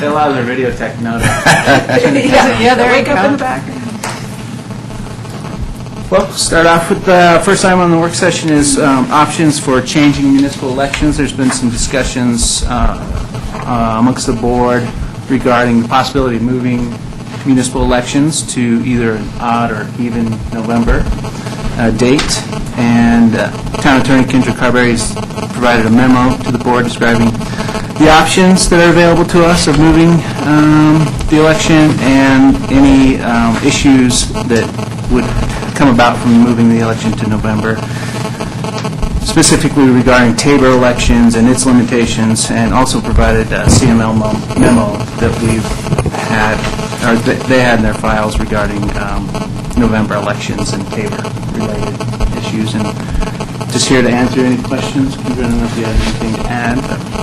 They allow their video tech to know Yeah, there you go. In the back. Well, start off with the first item on the work session is options for changing municipal elections. There's been some discussions amongst the board regarding the possibility of moving municipal elections to either an odd or even November date. And Town Attorney Kendra Carberry has provided a memo to the board describing the options that are available to us of moving the election and any issues that would come about from moving the election to November, specifically regarding Tabor elections and its limitations, and also provided a CML memo that we've had, or they had in their files regarding November elections and Tabor-related issues. And just here to answer any questions. Kendra, I don't know if you have anything to add.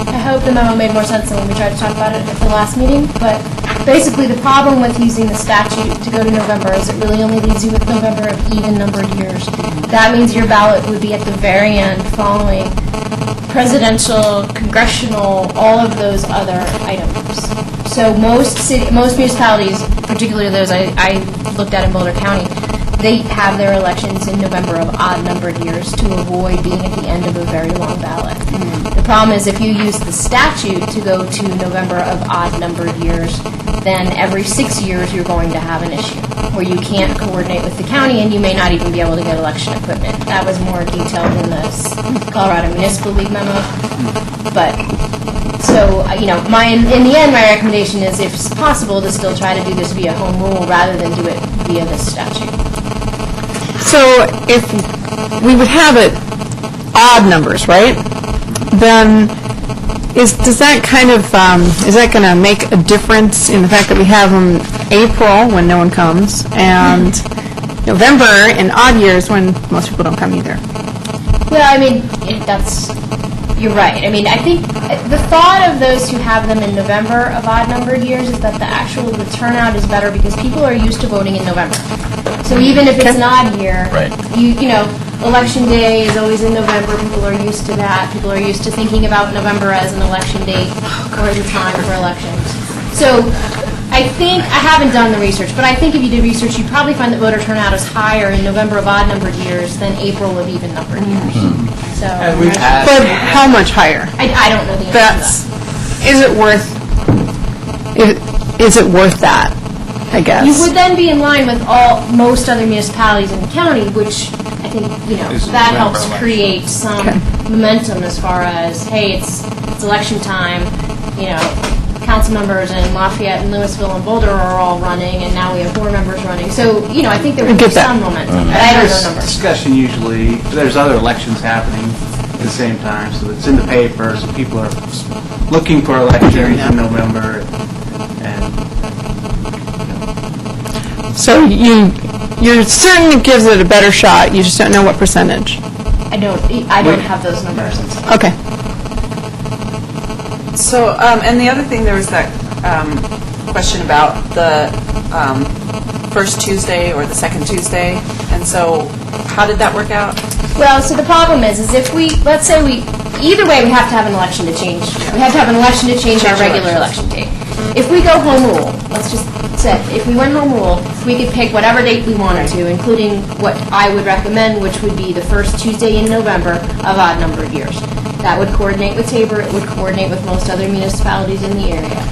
I hope the memo made more sense than when we tried to talk about it at the last meeting, but basically the problem with using the statute to go to November is it really only leaves you with November of even-numbered years. That means your ballot would be at the very end following presidential, congressional, all of those other items. So most municipalities, particularly those I looked at in Boulder County, they have their elections in November of odd-numbered years to avoid being at the end of a very long ballot. The problem is if you use the statute to go to November of odd-numbered years, then every 6 years you're going to have an issue where you can't coordinate with the county and you may not even be able to get election equipment. That was more detailed in the Colorado Municipal League memo. But, so, in the end, my recommendation is, if possible, to still try to do this via home rule rather than do it via this statute. So if we would have it odd numbers, right? Then does that kind of is that going to make a difference in the fact that we have them April when no one comes and November in odd years when most people don't come either? Well, I mean, you're right. I mean, I think the thought of those who have them in November of odd-numbered years is that the turnout is better because people are used to voting in November. So even if it's an odd year, right. Election day is always in November. People are used to that. People are used to thinking about November as an election date or as a time for elections. So I haven't done the research, but I think if you did research, you'd probably find that voter turnout is higher in November of odd-numbered years than April of even-numbered years. So, but how much higher? I don't know the answer to that. Is it worth that, I guess? You would then be in line with most other municipalities in the county, which I think, that helps create some momentum as far as, hey, it's election time, council members in Lafayette and Louisville and Boulder are all running, and now we have 4 members running. So, I think there would be some momentum, but I don't know numbers. Discussion usually, there's other elections happening at the same time, so it's in the paper, so people are looking for elections in November. So you're certain it gives it a better shot, you just don't know what percentage? I don't have those numbers. Okay. So, and the other thing, there was that question about the first Tuesday or the second Tuesday, and so how did that work out? Well, so the problem is if let's say either way we have to have an election to change. We have to have an election to change our regular election date. if we go home rule, let's just say, if we went home rule, we could pick whatever date we wanted to, including what I would recommend, which would be the first Tuesday in November of odd-numbered years. That would coordinate with Tabor, it would coordinate with most other municipalities in the area.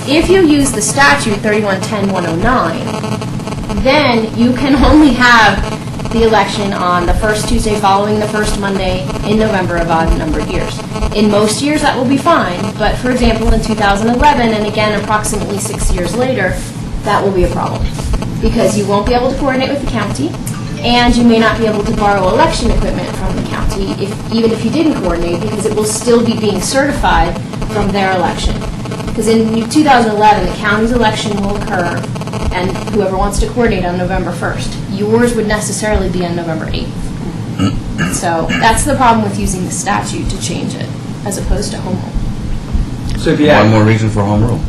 If you use the statute 3110-109, then you can only have the election on the first Tuesday following the first Monday in November of odd-numbered years. In most years, that will be fine, but for example, in 2011, and again approximately 6 years later, that will be a problem, because you won't be able to coordinate with the county, and you may not be able to borrow election equipment from the county, even if you didn't coordinate, because it will still be being certified from their election. Because in 2011, the county's election will occur, and whoever wants to coordinate on November 1st. Yours would necessarily be on November 8th. So that's the problem with using the statute to change it, as opposed to home rule. So if you One had, more reason for home rule.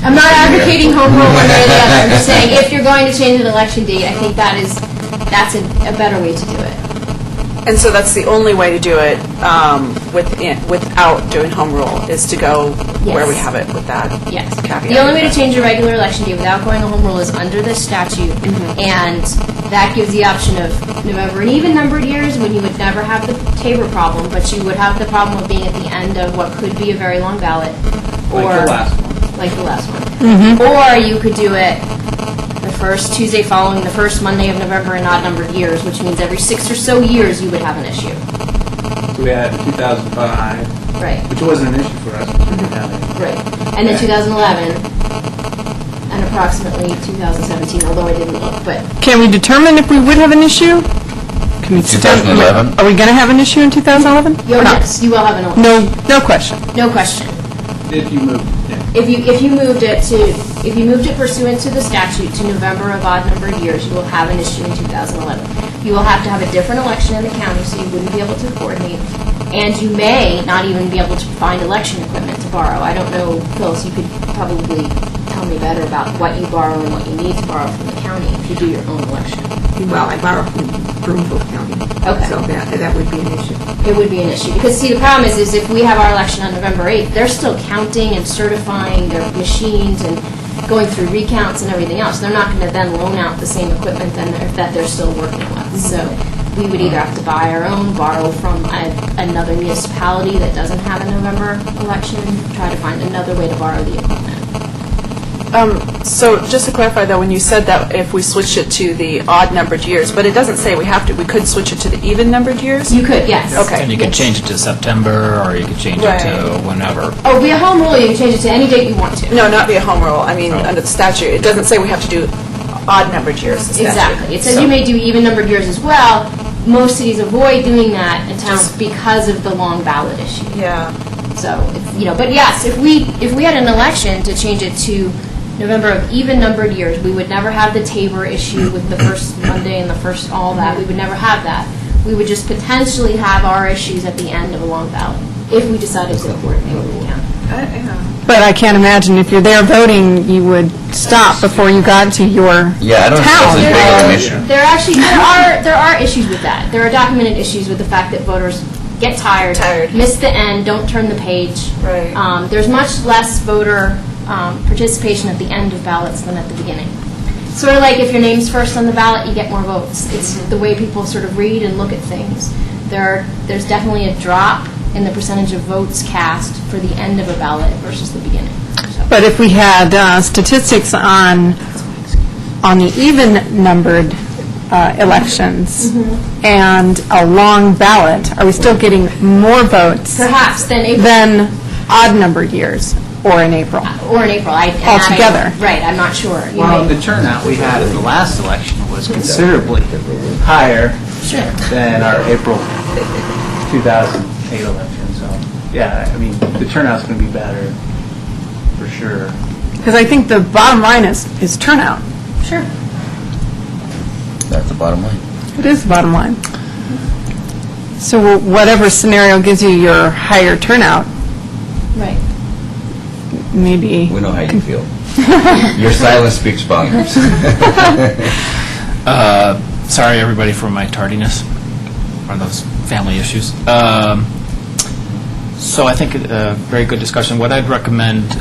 I'm not advocating home rule one way or the other. I'm just saying, if you're going to change an election date, I think that's a better way to do it. And so that's the only way to do it without doing home rule, is to go where we Yes. have it with that Yes. caveat. The only way to change a regular election date without going to home rule is under this statute, and that gives the option of November and even-numbered years, when you would never have the Tabor problem, but you would have the problem of being at the end of what could be a very long ballot. like or the last one. Like the last one. Or you could do it the first Tuesday following the first Monday of November in odd-numbered years, which means every 6 or so years you would have an issue. So we had 2005, Right. which wasn't an issue for us. Right. And then 2011, and approximately 2017, although I didn't look, but Can we determine if we would have an issue? Can we 2011? Are we going to have an issue in 2011? Or not? yes, you will have an election. No question. No question. If you moved, yeah. If you moved it pursuant to the statute to November of odd-numbered years, you will have an issue in 2011. You will have to have a different election in the county, so you wouldn't be able to coordinate, and you may not even be able to find election equipment to borrow. I don't know, Phyllis, you could probably tell me better about what you borrow and what you need to borrow from the county if you do your own election. Well, I borrow from Broomfield County. Okay. So that would be an issue. It would be an issue. Because, see, the problem is if we have our election on November 8th, they're still counting and certifying their machines and going through recounts and everything else. They're not going to then loan out the same equipment that they're still working with. So we would either have to buy our own, borrow from another municipality that doesn't have a November election, try to find another way to borrow the equipment. So just to clarify, though, when you said that if we switched it to the odd-numbered years, but it doesn't say we have to, we could switch it to the even-numbered years? You could, yes. Okay. And you could change it to September, or you could change it to whenever. Oh, via home rule, you can change it to any date you want to. No, not via home rule. I mean, under the statute, it doesn't say we have to do odd-numbered years, the statute. Exactly. It says So- you may do even-numbered years as well. Most cities avoid doing that in towns because of the long ballot issue. Yeah. So, but yes, if we had an election to change it to November of even-numbered years, we would never have the Tabor issue with the first Monday and the first all that. We would never have that. We would just potentially have our issues at the end of a long ballot if we decided to coordinate with the county. But I can't imagine if you're there voting, you would stop before you got to your Yeah, I don't think that's as big of an issue. There are issues with that. There are documented issues with the fact that voters get tired, miss the end, don't turn the page. Right. There's much less voter participation at the end of ballots than at the beginning. Sort of like if your name's first on the ballot, you get more votes. It's the way people sort of read and look at things. There's definitely a drop in the percentage of votes cast for the end of a ballot versus the beginning. So. But if we had statistics on the even-numbered elections and a long ballot, are we still getting more votes Perhaps then April. than odd-numbered years or in April? Or in April. Altogether. Right, I'm not sure. You Well, may- the turnout we had in the last election was considerably higher Sure. than our April 2008 election, so, yeah, I mean, the turnout's going to be better, for sure. Because I think the bottom line is turnout. Sure. That's the bottom line. It is the bottom line. So whatever scenario gives you your higher turnout, Right. maybe. We know how you feel. Your silence speaks volumes. Sorry, everybody, for my tardiness on those family issues. So I think a very good discussion. What I'd recommend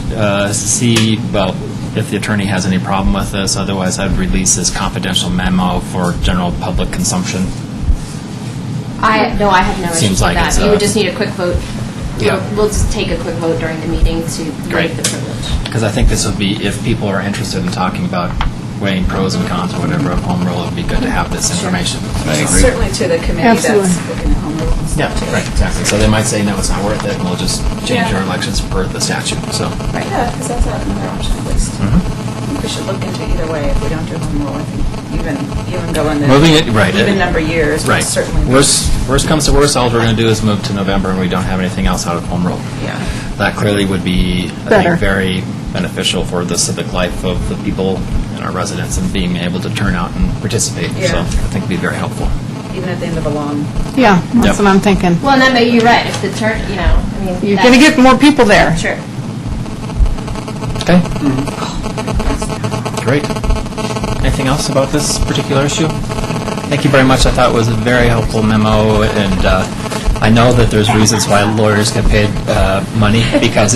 see, well, if the attorney has any problem with this, otherwise I'd release this confidential memo for general public consumption. I have no issue Seems with like that. it's You a- would just need a quick vote. Yeah. We'll just take a quick vote during the meeting to Great. waive the privilege. Because I think this would be, if people are interested in talking about weighing pros and cons or whatever of home rule, it would be good to have this information. I agree. Certainly to the committee Absolutely. that's looking at home rule and Yeah, stuff, too. right, exactly. So they might say, no, it's not worth it, and we'll just change Yeah. our elections per the statute, so. Right, yeah, because that's another option at least. Mm-hmm. I think we should look into either way. If we don't do home rule, I think even go in the Moving it, right. even number years would Right. certainly. Worst comes to worst, all we're going to do is move to November, and we don't have anything else out of home rule. Yeah. That clearly would be, I Better. think, very beneficial for the civic life of the people and our residents and being able to turn out and participate. Yeah. So I think it'd be very helpful. Even at the end of a long. Yeah, that's Yep. what I'm thinking. Well, and that may, you're right, if the turn, I mean. You're going to get more people there. Sure. Okay. Great. Anything else about this particular issue? Thank you very much. I thought it was a very helpful memo, and I know that there's reasons why lawyers get paid money, because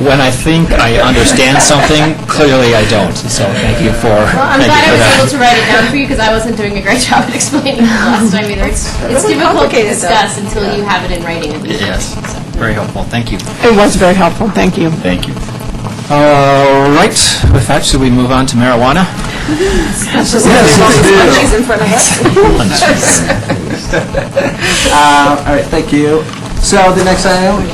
when I think I understand something, clearly I don't. So thank you for Well, I'm thank glad you I for was that. able to write it down for you because I wasn't doing a great job at explaining it last time either. It's really difficult to complicated, though. discuss until you have it in writing at least. Yes, very helpful. Thank you. It was very helpful, thank you. Thank you. All right. With that, should we move on to marijuana? She's in front of us. All right, thank you. So the next item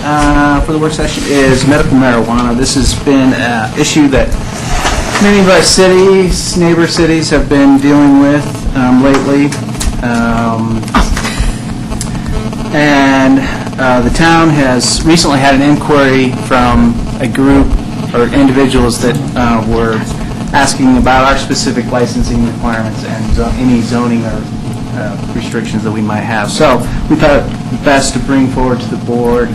for the work session is medical marijuana. This has been an issue that many of our cities, neighbor cities, have been dealing with lately. And the town has recently had an inquiry from a group or individuals that were asking about our specific licensing requirements and any zoning or restrictions that we might have. So we thought it best to bring forward to the board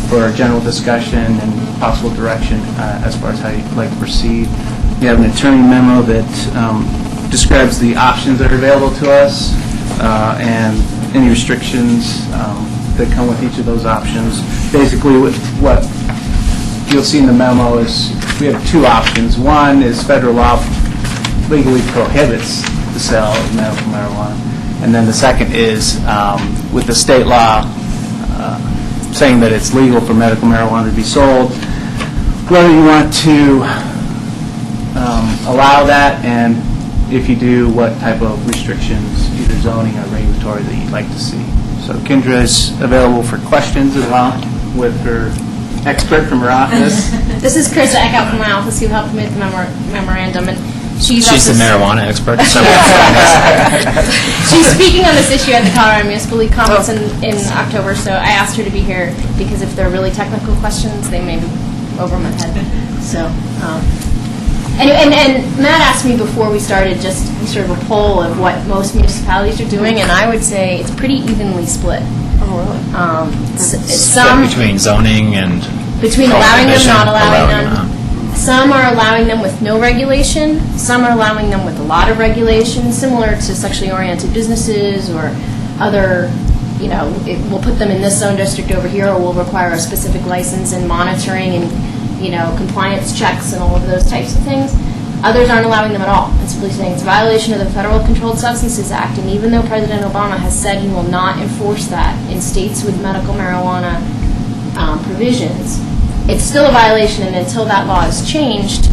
for a general discussion and possible direction as far as how you'd like to proceed. We have an attorney memo that describes the options that are available to us and any restrictions that come with each of those options. Basically, what you'll see in the memo is we have two options. One is federal law legally prohibits the sale of medical marijuana. And then the second is with the state law saying that it's legal for medical marijuana to be sold, whether you want to allow that, and if you do, what type of restrictions, either zoning or regulatory, that you'd like to see. So Kendra is available for questions as well with her expert from her office. This is Krista Eckhout from my office who helped me with the memorandum, and she's She's also the marijuana expert. So she's speaking on this issue at the Colorado Municipal League Conference in October, so I asked her to be here because if they're really technical questions, they may be over my head. So, and Matt asked me before we started just sort of a poll of what most municipalities are doing, and I would say it's pretty evenly split. Oh, really? Some between zoning and between allowing them, prohibition, not allowing allowing them. Some are allowing them with no regulation. Some are allowing them with a lot of regulation, similar to sexually oriented businesses or other, we'll put them in this zone district over here, or we'll require a specific license and monitoring and, compliance checks and all of those types of things. Others aren't allowing them at all. It's simply saying it's a violation of the Federal Controlled Substances Act, and even though President Obama has said he will not enforce that in states with medical marijuana provisions, it's still a violation, and until that law is changed,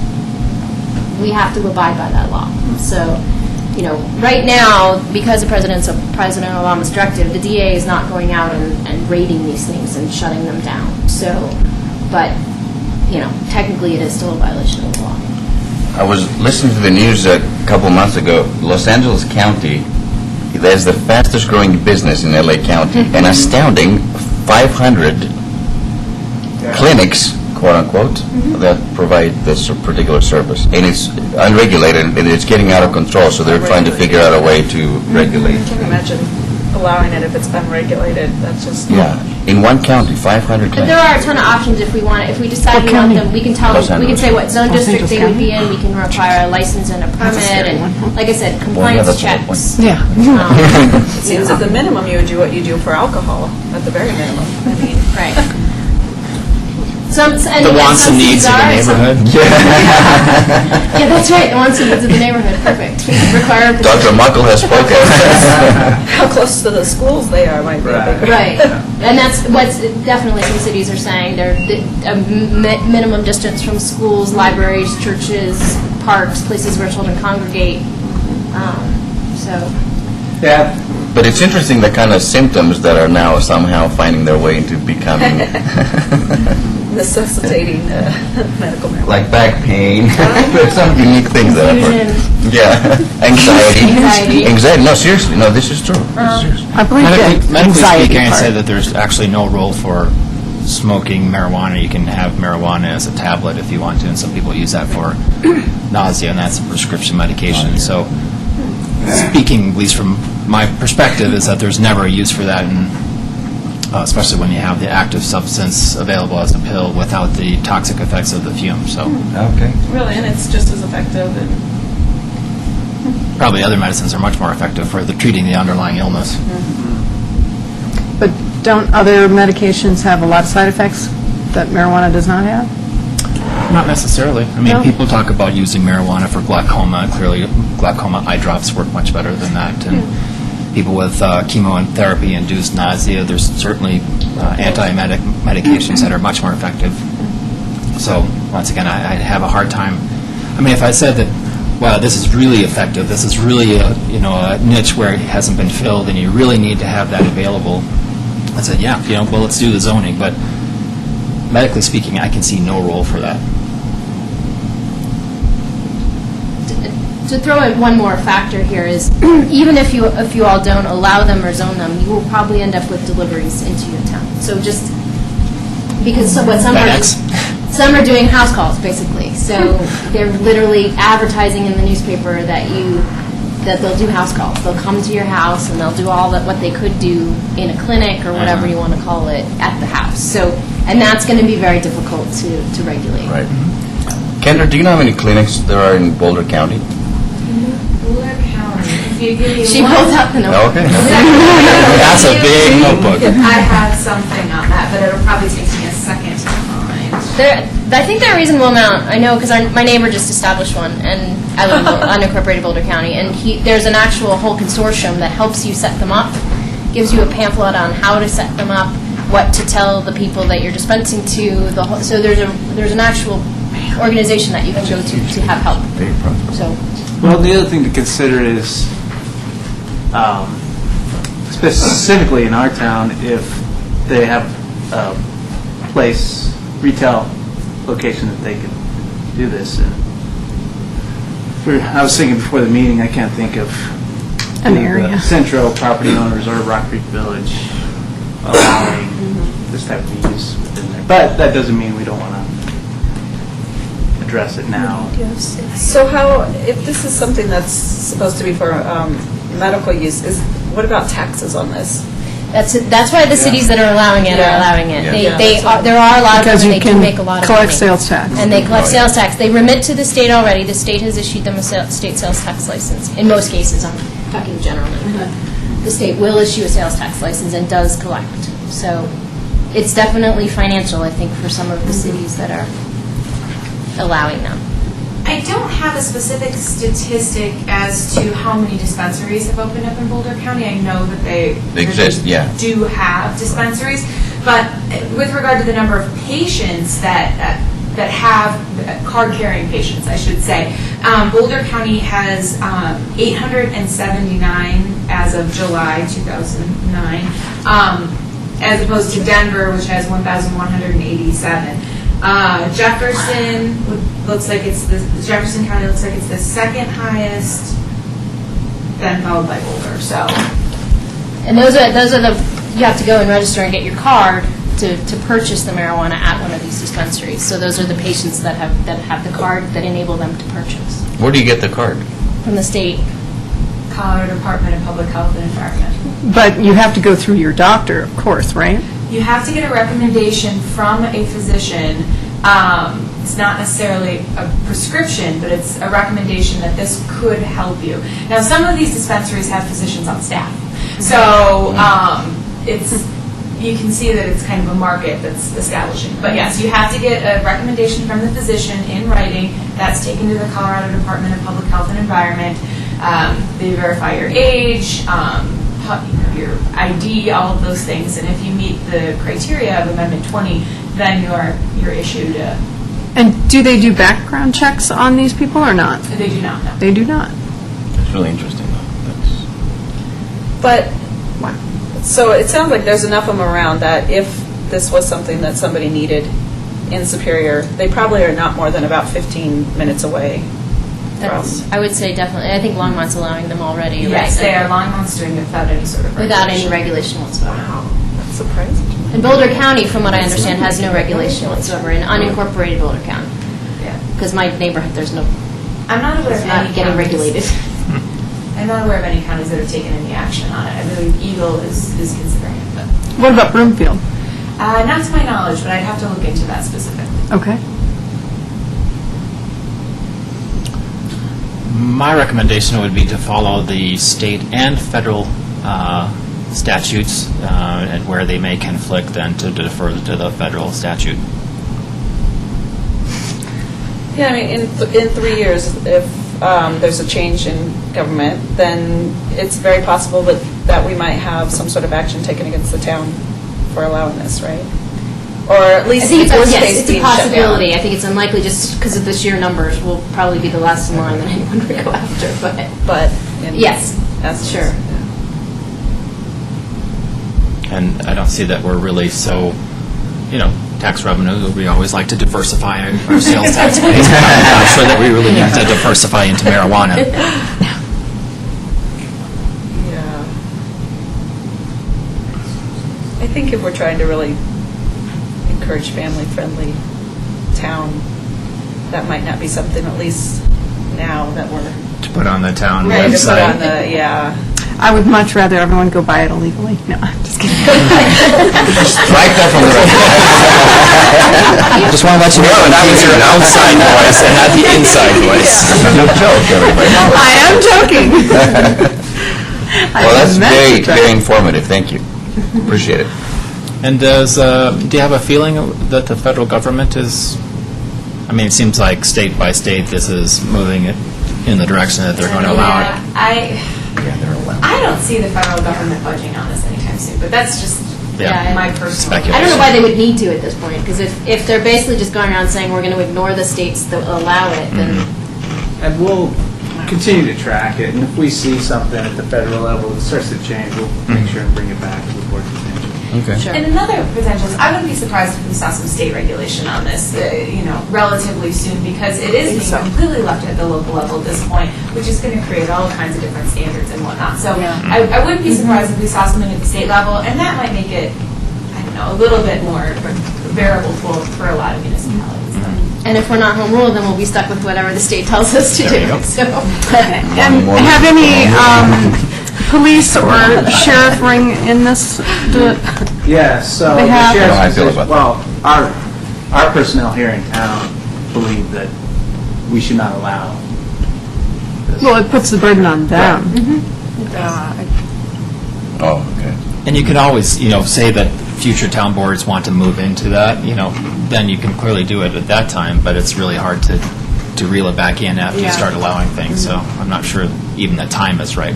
we have to abide by that law. So, right now, because of President Obama's directive, the DA is not going out and raiding these things and shutting them down. So, but, technically it is still a violation of the law. I was listening to the news a couple months ago. Los Angeles County, there's the fastest growing business in LA County. An astounding 500 clinics, quote unquote, that provide this particular service. And it's unregulated and it's getting out of control, so they're trying to figure out a way to regulate. I can imagine allowing it if it's unregulated. That's just. Yeah, in one county, 500 But there clinics. are a ton of options if we want it. If we decide What we want county? them, we can tell Los them, we can Angeles. say what zone Los district Angeles they would be County? in. We can require a license and a permit, scary one, and like I said, Well, yeah, compliance that's the whole checks. point. Yeah. It seems at the minimum you would do what you do for alcohol, at the very minimum. I mean, Right. The wants and needs of the neighborhood. Yeah, that's right, the wants and needs of the neighborhood, perfect. Require. Dr. Muckle has spoken. How close to the schools they are might be a big... Right, and that's what's definitely some cities are saying, they're a minimum distance from schools, libraries, churches, parks, places where children congregate, so. Yeah, But it's interesting the kind of symptoms that are now somehow finding their way into becoming Necessitating medical marijuana. like back pain. There's some unique things that I've heard. Confusion. Yeah, anxiety. Anxiety. No, seriously, no, this is true. This is serious. I believe the Medically anxiety speaking, I'd say part. that there's actually no role for smoking marijuana. You can have marijuana as a tablet if you want to, and some people use that for nausea, and that's a prescription medication. So, speaking, at least from my perspective, is that there's never a use for that, and especially when you have the active substance available as a pill without the toxic effects of the fumes. So, Okay. Really, and it's just as effective and... probably other medicines are much more effective for treating the underlying illness. But don't other medications have a lot of side effects that marijuana does not have? Not necessarily. I mean, No. people talk about using marijuana for glaucoma. Clearly, glaucoma eye drops work much better than that. And people with chemotherapy-induced nausea, there's certainly antiemetic medications that are much more effective. So, once again, I have a hard time. I mean, if I said that, wow, this is really effective, this is really a niche where it hasn't been filled, and you really need to have that available, I said, yeah, well, let's do the zoning. But medically speaking, I can see no role for that. To throw in one more factor here is, even if you all don't allow them or zone them, you will probably end up with deliveries into your town. So just, because what some are doing house calls, basically. So they're literally advertising in the newspaper that they'll do house calls. They'll come to your house and they'll do all that what they could do in a clinic or whatever you want to call it at the house. So, and that's going to be very difficult to regulate. Right. Kendra, do you know how many clinics there are in Boulder County? Boulder County. If you give me She one- pulls out the number. Okay. That's a big notebook. I have something on that, but it'll probably take me a second to find. I think they're a reasonable amount. I know because my neighbor just established one, and I live in unincorporated Boulder County, and there's an actual whole consortium that helps you set them up, gives you a pamphlet on how to set them up, what to tell the people that you're dispensing to. So there's an actual organization that you can go to have help. So. well, the other thing to consider is, specifically in our town, if they have a retail location that they could do this. And I was thinking before the meeting, I can't think of An the area. Centro property owners or Rock Creek Village allowing this type of use within there. But that doesn't mean we don't want to address it now. So how, if this is something that's supposed to be for medical use, what about taxes on this? That's why the cities that are allowing it are allowing it. Yeah. There are a lot of them, Because and you they do can make a lot of money. collect sales tax. And they collect sales tax. They remit to the state already. The state has issued them a state sales tax license. In most cases, I'm talking generally. The state will issue a sales tax license and does collect. So it's definitely financial, I think, for some of the cities that are allowing them. I don't have a specific statistic as to how many dispensaries have opened up in Boulder County. I know that they exist, yeah. do have dispensaries, but with regard to the number of patients that have card-carrying patients, I should say, Boulder County has 879 as of July 2009, as opposed to Denver, which has 1,187. Jefferson Jefferson County looks like it's the second highest, then followed by Boulder. So, And those are the, you have to go and register and get your card to purchase the marijuana at one of these dispensaries. So those are the patients that have the card that enable them to purchase Where do you get the card? from the state. Colorado Department of Public Health and Environment. But you have to go through your doctor, of course, right? You have to get a recommendation from a physician. It's not necessarily a prescription, but it's a recommendation that this could help you. Now, some of these dispensaries have physicians on staff. So it's, you can see that it's kind of a market that's establishing. But yes, you have to get a recommendation from the physician in writing. That's taken to the Colorado Department of Public Health and Environment. They verify your age, your ID, all of those things. And if you meet the criteria of Amendment 20, then you're issued a... And do they do background checks on these people or not? They do not know. They do not. It's really interesting, though. But, so it sounds like there's enough of them around that if this was something that somebody needed in Superior, they probably are not more than about 15 minutes away from. I would say definitely. I think Longmont's allowing them already. Yes, right? they are. Longmont's doing it without any sort of Without any regulation. regulation whatsoever. That's surprising. And Boulder County, from what I understand, has no regulation whatsoever in unincorporated Boulder County. Yeah. Because my neighborhood, there's no, I'm not aware it's of not any getting counties- regulated. I'm not aware of any counties that have taken any action on it. I believe Eagle is considering it, but What about Broomfield? not to my knowledge, but I'd have to look into that specifically. Okay. My recommendation would be to follow the state and federal statutes, and where they may conflict, then to defer to the federal statute. Yeah, I mean, in 3 years, if there's a change in government, then it's very possible that we might have some sort of action taken against the town for allowing this, right? Or at I least think the worst yes, case it's a being shut down. possibility. I think it's unlikely just because of the sheer numbers. We'll probably be the last in line that anyone would go after, but But in yes, essence, sure. yeah. And I don't see that we're really so, tax revenue, we always like to diversify our sales tax base. But I'm not sure that we really need to diversify into marijuana. Yeah. I think if we're trying to really encourage family-friendly town, that might not be something, at least now that we're To put on the town ready to put on website. the, yeah. I would much rather everyone go buy it illegally. No, I'm just kidding. Strike that from the record. Just want to let you know that was your outside voice and not the inside voice. No joke, everybody. I am joking. Well, that's very informative. Thank you. Appreciate it. And do you have a feeling that the federal government is, it seems like state by state this is moving it in the direction that they're going to allow it. I don't see the federal government budging on this anytime soon, but that's just Yeah. my personal... Speculation. I don't know why they would need to at this point, because if they're basically just going around saying we're going to ignore the states that allow it, then And we'll continue to track it, and if we see something at the federal level that starts to change, we'll make sure and bring it back to the board's attention. Okay. sure. And another potential is, I wouldn't be surprised if we saw some state regulation on this, relatively soon, because it is being completely left at the local level at this point, which is going to create all kinds of different standards and whatnot. So I wouldn't be surprised if we saw something at the state level, and that might make it, a little bit more bearable for a lot of municipalities. And if we're not home rule, then we'll be stuck with whatever the state tells us to do. So, And have any police or sheriff ring in this? Yeah, so They the have- sheriff's How I feel position- about well, our personnel here in town believe that we should not allow this. Well, it puts the burden on them. Oh, okay. And you can always, say that future town boards want to move into that, then you can clearly do it at that time, but it's really hard to reel it back in after you Yeah. start allowing things, so I'm not sure even the time is right,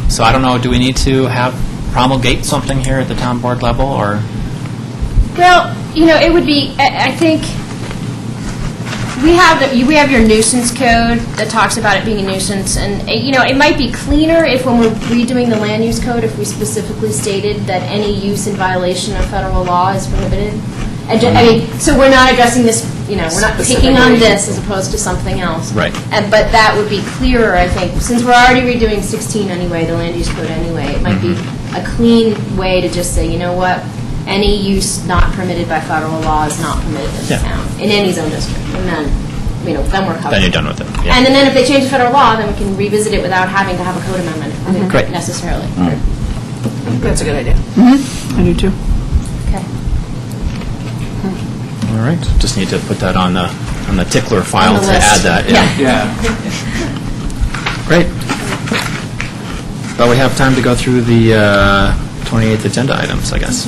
so I don't know, do we need to promulgate something here at the town board level, or? well, it would be. I think we have your nuisance code that talks about it being a nuisance, and it might be cleaner if when we're redoing the land use code, if we specifically stated that any use in violation of federal law is prohibited. So we're not addressing this. We're not picking on this as opposed to something else. Right. But that would be clearer, I think, since we're already redoing 16 anyway, the land use code anyway. It might be a clean way to just say, you know what, any use not permitted by federal law is not permitted in the Yeah. town, in any zone district. And then, then we're covered. Then you're done with it, yeah. And then if they change the federal law, then we can revisit it without having to have a code amendment Great. necessarily. That's a good idea. I do too. Okay. All right, just need to put that on the tickler file On the to list. add that, Yeah. Yeah. Great. Well, we have time to go through the 28th agenda items, I guess.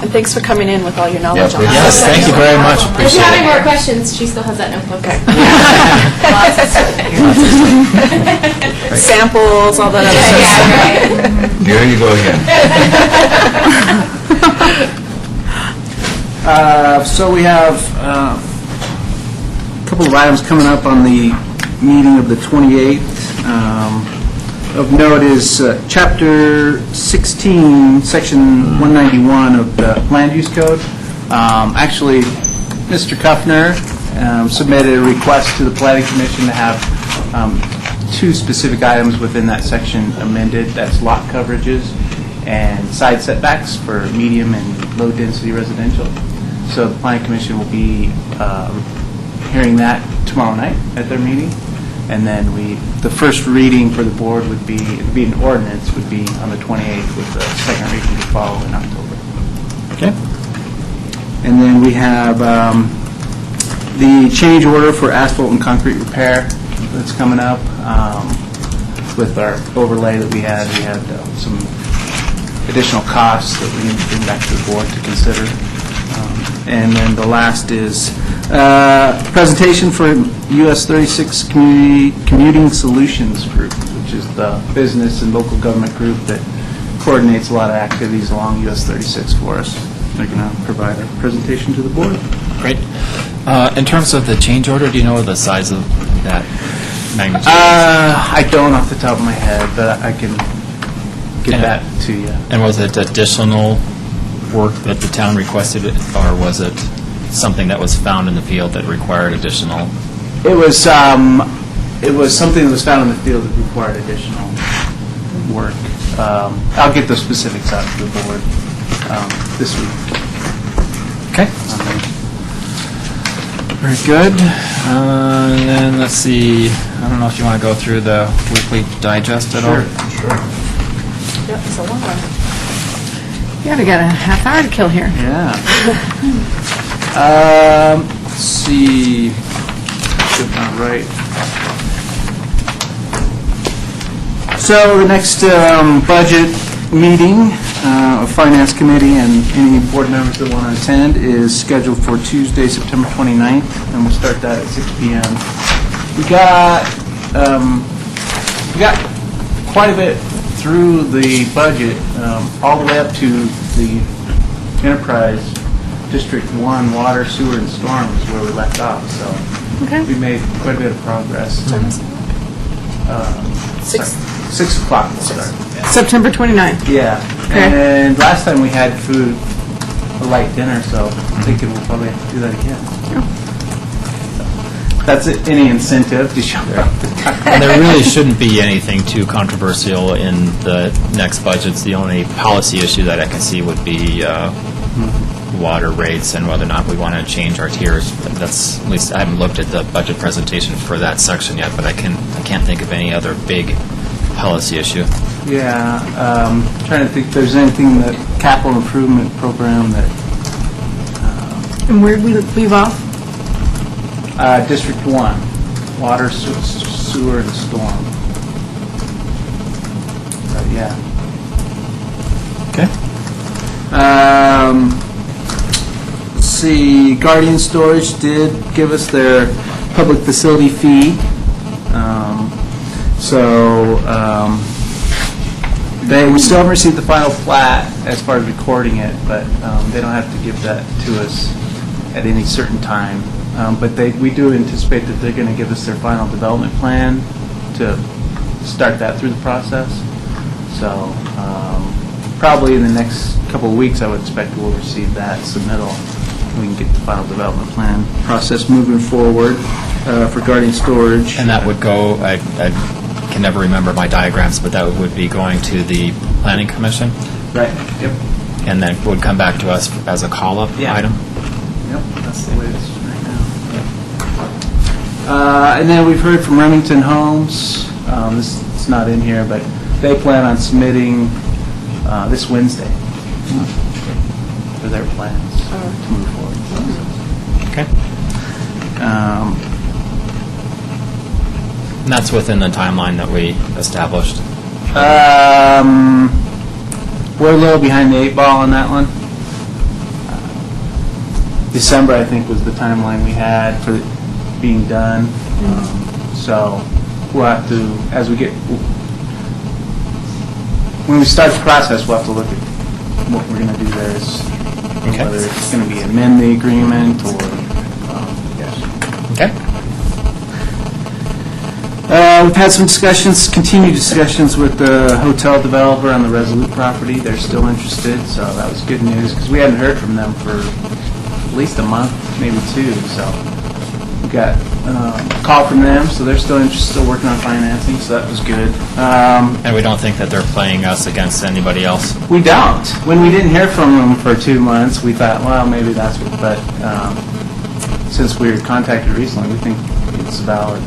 And thanks for coming in with all your Yeah, knowledge on please. that. Yes, thank you very much. If you Appreciate have any it. more questions, she still has that notebook. Okay. Samples, all that other stuff. Here you go again. So we have a couple of items coming up on the meeting of the 28th. Of note is Chapter 16, Section 191 of the Land Use Code. Actually, Mr. Kuffner submitted a request to the Planning Commission to have two specific items within that section amended. That's lot coverages and side setbacks for medium and low-density residential. So the Planning Commission will be hearing that tomorrow night at their meeting. And then the first reading for the board would be an ordinance, would be on the 28th, with the second reading to follow in October. Okay. And then we have the change order for asphalt and concrete repair that's coming up. With our overlay that we had some additional costs that we need to bring back to the board to consider. And then the last is presentation for US 36 Commuting Solutions Group, which is the business and local government group that coordinates a lot of activities along US 36 for us. They're going to provide a presentation to the board. Great. In terms of the change order, do you know the size of that magnitude? I don't off the top of my head, but I can get that to you. And was it additional work that the town requested, or was it something that was found in the field that required additional? It was something that was found in the field that required additional work. I'll get the specifics out to the board this week. Okay. Very good. And then, let's see, I don't know if you want to go through the weekly digest at all? Sure. Yep, it's a long one. Yeah, we got a half hour to kill here. Yeah. Let's see. Should not right. So the next budget meeting of Finance Committee and any board members that want to attend is scheduled for Tuesday, September 29th, and we'll start that at 6 p.m. We got quite a bit through the budget, all the way up to the Enterprise District 1, water, sewer, and storm is where we left off, so we made quite a bit of progress. 6 o'clock we'll start. September 29th. Yeah, and last time we had food, a light dinner, so I'm thinking we'll probably have to do that again. That's any incentive to show up. And there really shouldn't be anything too controversial in the next budgets. The only policy issue that I can see would be water rates and whether or not we want to change our tiers. That's, at least I haven't looked at the budget presentation for that section yet, but I can't think of any other big policy issue. Yeah, trying to think if there's anything in the capital improvement program that, And where did we leave off? District 1, water, sewer, and storm. Yeah. Okay. Let's see, Guardian Storage did give us their public facility fee. We still haven't received the final plat as far as recording it, but they don't have to give that to us at any certain time. But we do anticipate that they're going to give us their final development plan to start that through the process. So probably in the next couple of weeks, I would expect we'll receive that submittal. We can get the final development plan process moving forward for Guardian Storage. And that would go, I can never remember my diagrams, but that would be going to the Planning Commission? Right, yep. And then would come back to us as a call-up item? Yep, that's the way it is right now. And then we've heard from Remington Homes. It's not in here, but they plan on submitting this Wednesday for their plans to move forward. Okay. And that's within the timeline that we established. We're a little behind the 8 ball on that one. December, I think, was the timeline we had for it being done. So we'll have to, as we get, when we start the process, we'll have to look at what we're going to do there, is whether it's going to be amend the agreement or, yes. Okay. We've had some discussions, continued discussions with the hotel developer on the Resolute property. They're still interested, so that was good news, because we hadn't heard from them for at least a month, maybe 2, so we got a call from them, so they're still interested, still working on financing, so that was good. And we don't think that they're playing us against anybody else. We don't. When we didn't hear from them for 2 months, we thought, well, maybe that's what, but since we were contacted recently, we think it's valid.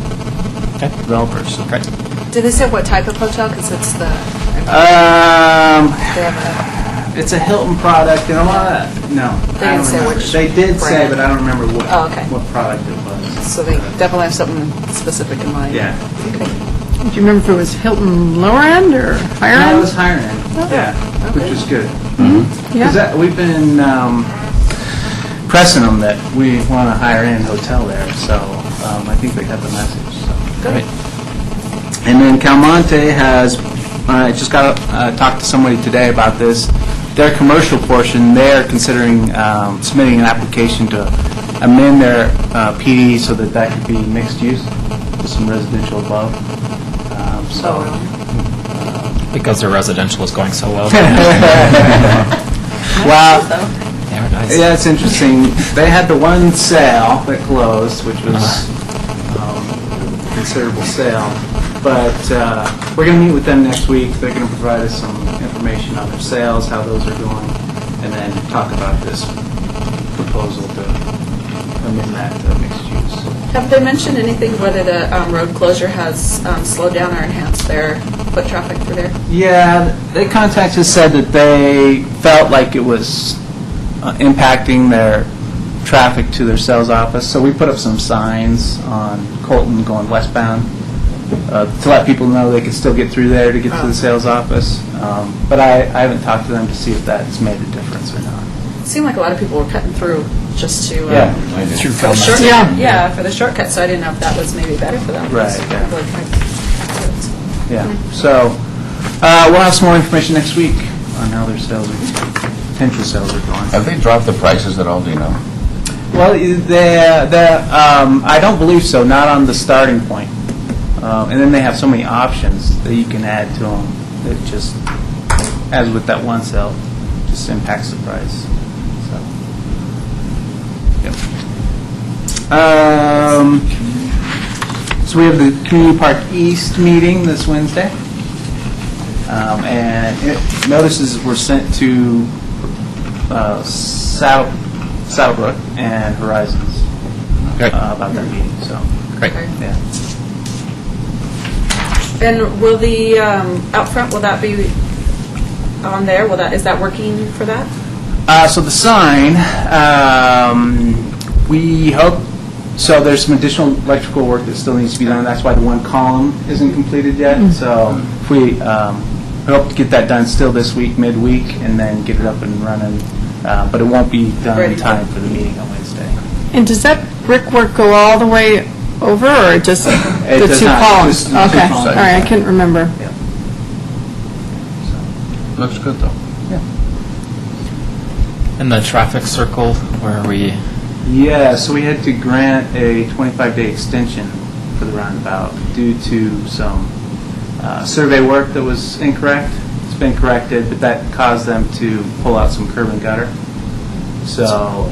Okay. Developers. Great. Did they say what type of hotel? Because it's the, they have It's a Hilton product, and a lot of, no. They I didn't don't say remember. which They did say, brand. but I don't remember what, Oh, okay. what product it was. so they definitely have something specific in mind. Yeah. Do you remember if it was Hilton lower end or higher No, it end? was higher end, yeah, which was good. Yeah. Because we've been pressing them that we want a higher end hotel there, so I think they got the message, so. Great. And then Calmonte has, I just got to talk to somebody today about this. Their commercial portion, they're considering submitting an application to amend their PD so that that could be mixed use with some residential above. So, Because their residential is going so well. well, They were nice. yeah, it's interesting. They had the one sale that closed, which was a considerable sale. But we're going to meet with them next week. They're going to provide us some information on their sales, how those are going, and then talk about this proposal to amend that to mixed use. Have they mentioned anything whether the road closure has slowed down or enhanced their foot traffic through there? Yeah, they contacted us, said that they felt like it was impacting their traffic to their sales office. So we put up some signs on Colton going westbound to let people know they could still get through there to get to the sales office. But I haven't talked to them to see if that's made a difference or not. It seemed like a lot of people were cutting through just to, Yeah. Through for the Calmonte. shortcut. Yeah. Yeah, for the shortcut, so I didn't know if that was maybe better for them. Right, yeah. Yeah. Yeah, so we'll have some more information next week on how their sales are, potential sales are going. Have they dropped the prices at all, do you know? Well, I don't believe so, not on the starting point. And then they have so many options that you can add to them that just, as with that one sale, just impacts the price. So, yep. So we have the Community Park East meeting this Wednesday. And notices were sent to Saddlebrook and Horizons Great. about that meeting, so, Great. yeah. And will the, out front, will that be on there? Is that working for that? So the sign, we hope, so there's some additional electrical work that still needs to be done. That's why the one column isn't completed yet. So if we hope to get that done still this week, midweek, and then get it up and running. But it won't be done Ready in to time for the meeting on Wednesday. And does that brickwork go all the way over, or just the does two not, columns? just the two Okay, columns. all right, I couldn't remember. Looks good, though. And the traffic circle, where are we? Yeah, so we had to grant a 25-day extension for the roundabout due to some survey work that was incorrect. It's been corrected, but that caused them to pull out some curb and gutter. So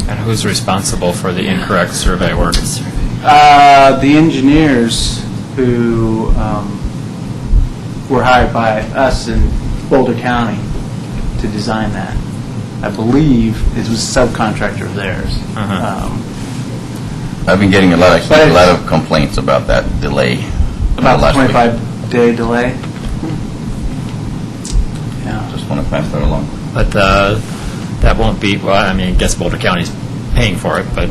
And who's responsible for the incorrect survey work? the engineers who were hired by us in Boulder County to design that, I believe it was a subcontractor of theirs. I've been getting a lot But it's- of complaints about that delay. About the last week. 25-day delay. Yeah. Just want to pass that along. But that won't be, well, I mean, I guess Boulder County's paying for it, but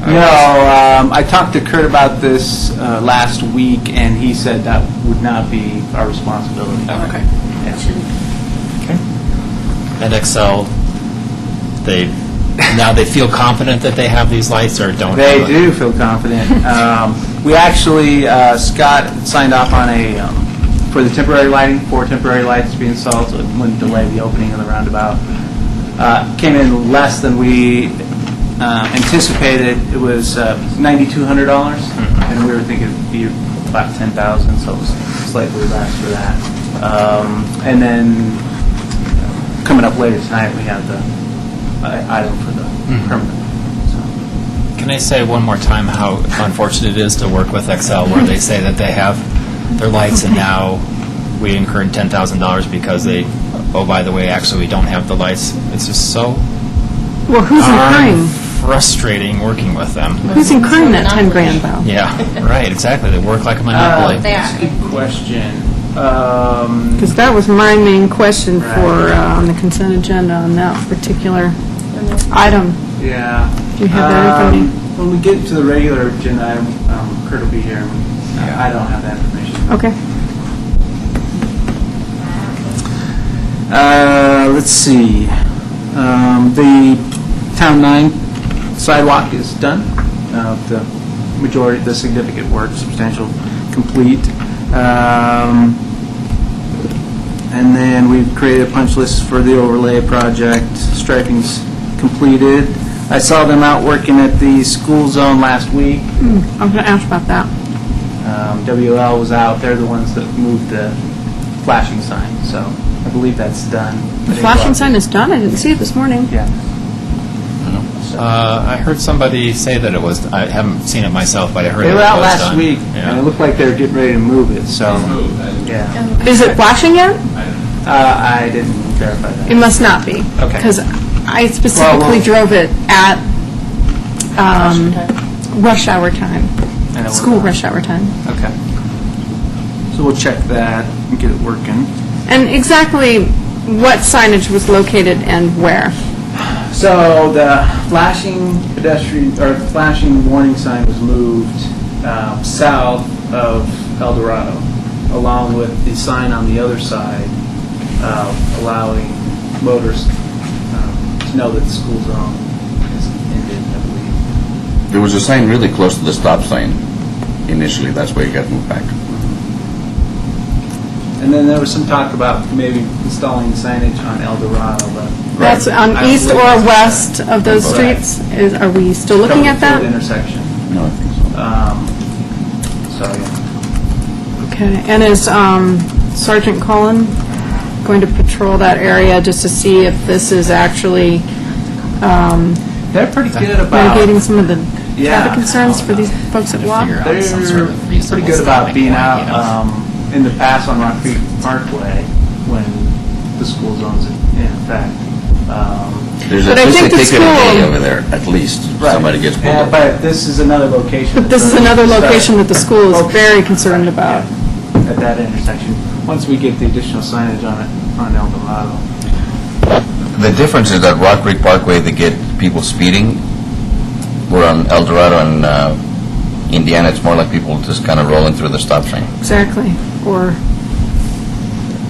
No, I talked to Kurt about this last week, and he said that would not be our responsibility. Okay. Yeah. And Excel, now they feel confident that they have these lights or don't? They have it? do feel confident. We actually, Scott signed off on for the temporary lighting, 4 temporary lights to be installed, so it wouldn't delay the opening of the roundabout. Came in less than we anticipated. It was $9,200, and we were thinking it'd be about $10,000, so it was slightly less for that. And then coming up later tonight, we have the item for the permanent. Can I say one more time how unfortunate it is to work with Excel, where they say that they have their lights and now we incurred $10,000 because they, oh, by the way, actually we don't have the lights. It's just so Well, who's incurring? frustrating working with them. Who's incurring that 10 grand, though? Yeah, right, exactly. They work like a monopoly. That's a good question. Because that was my main question for, on the consent agenda on that particular item. Yeah. Do you have that information? When we get to the regular agenda item, Kurt will be here. I don't have that information. Okay. Let's see. The Town 9 sidewalk is done. The majority, the significant work, substantial, complete. And then we've created a punch list for the overlay project. Striping's completed. I saw them out working at the school zone last week. I was going to ask about that. WL was out. They're the ones that moved the flashing sign. So I believe that's done. The flashing sign is done? I didn't see it this morning. Yeah. I heard somebody say that it was, I haven't seen it myself, but I heard They that were it out was last done. week, Yeah. and it looked like they were getting ready to move it, so, yeah. Is it flashing yet? I didn't verify It that. must not be. Okay. Because I specifically Well, drove it at rush hour time, And it was school on. rush hour time. Okay. So we'll check that and get it working. And exactly what signage was located and where? So the flashing pedestrian, or flashing warning sign was moved south of El Dorado, along with the sign on the other side, allowing motorists to know that the school zone is ended, I believe. There was a sign really close to the stop sign initially, that's why it got moved back. And then there was some talk about maybe installing signage on El Dorado, but... That's on I east believe or that's- west of those Correct. streets? Are we still looking at Field that? intersection. No, I think so. So, yeah. Okay, and is Sergeant Cullen going to patrol that area just to see if this is actually They're pretty good about... mitigating some of the Yeah. traffic concerns for these folks that walk? Figure out some sort They're of pretty reasonable good about stopping being point, out you know. in the past on Rock Creek Parkway when the school zone's in effect. There's But at I least a think the ticket a day school- over there, at least. Somebody gets pulled Yeah, over. but this is another location. But this is another location that the school is very concerned about. At that intersection, once we get the additional signage on it, on El Dorado. The difference is that Rock Creek Parkway, they get people speeding, where on El Dorado and Indiana, it's more like people just kind of rolling through the stop sign. Exactly, or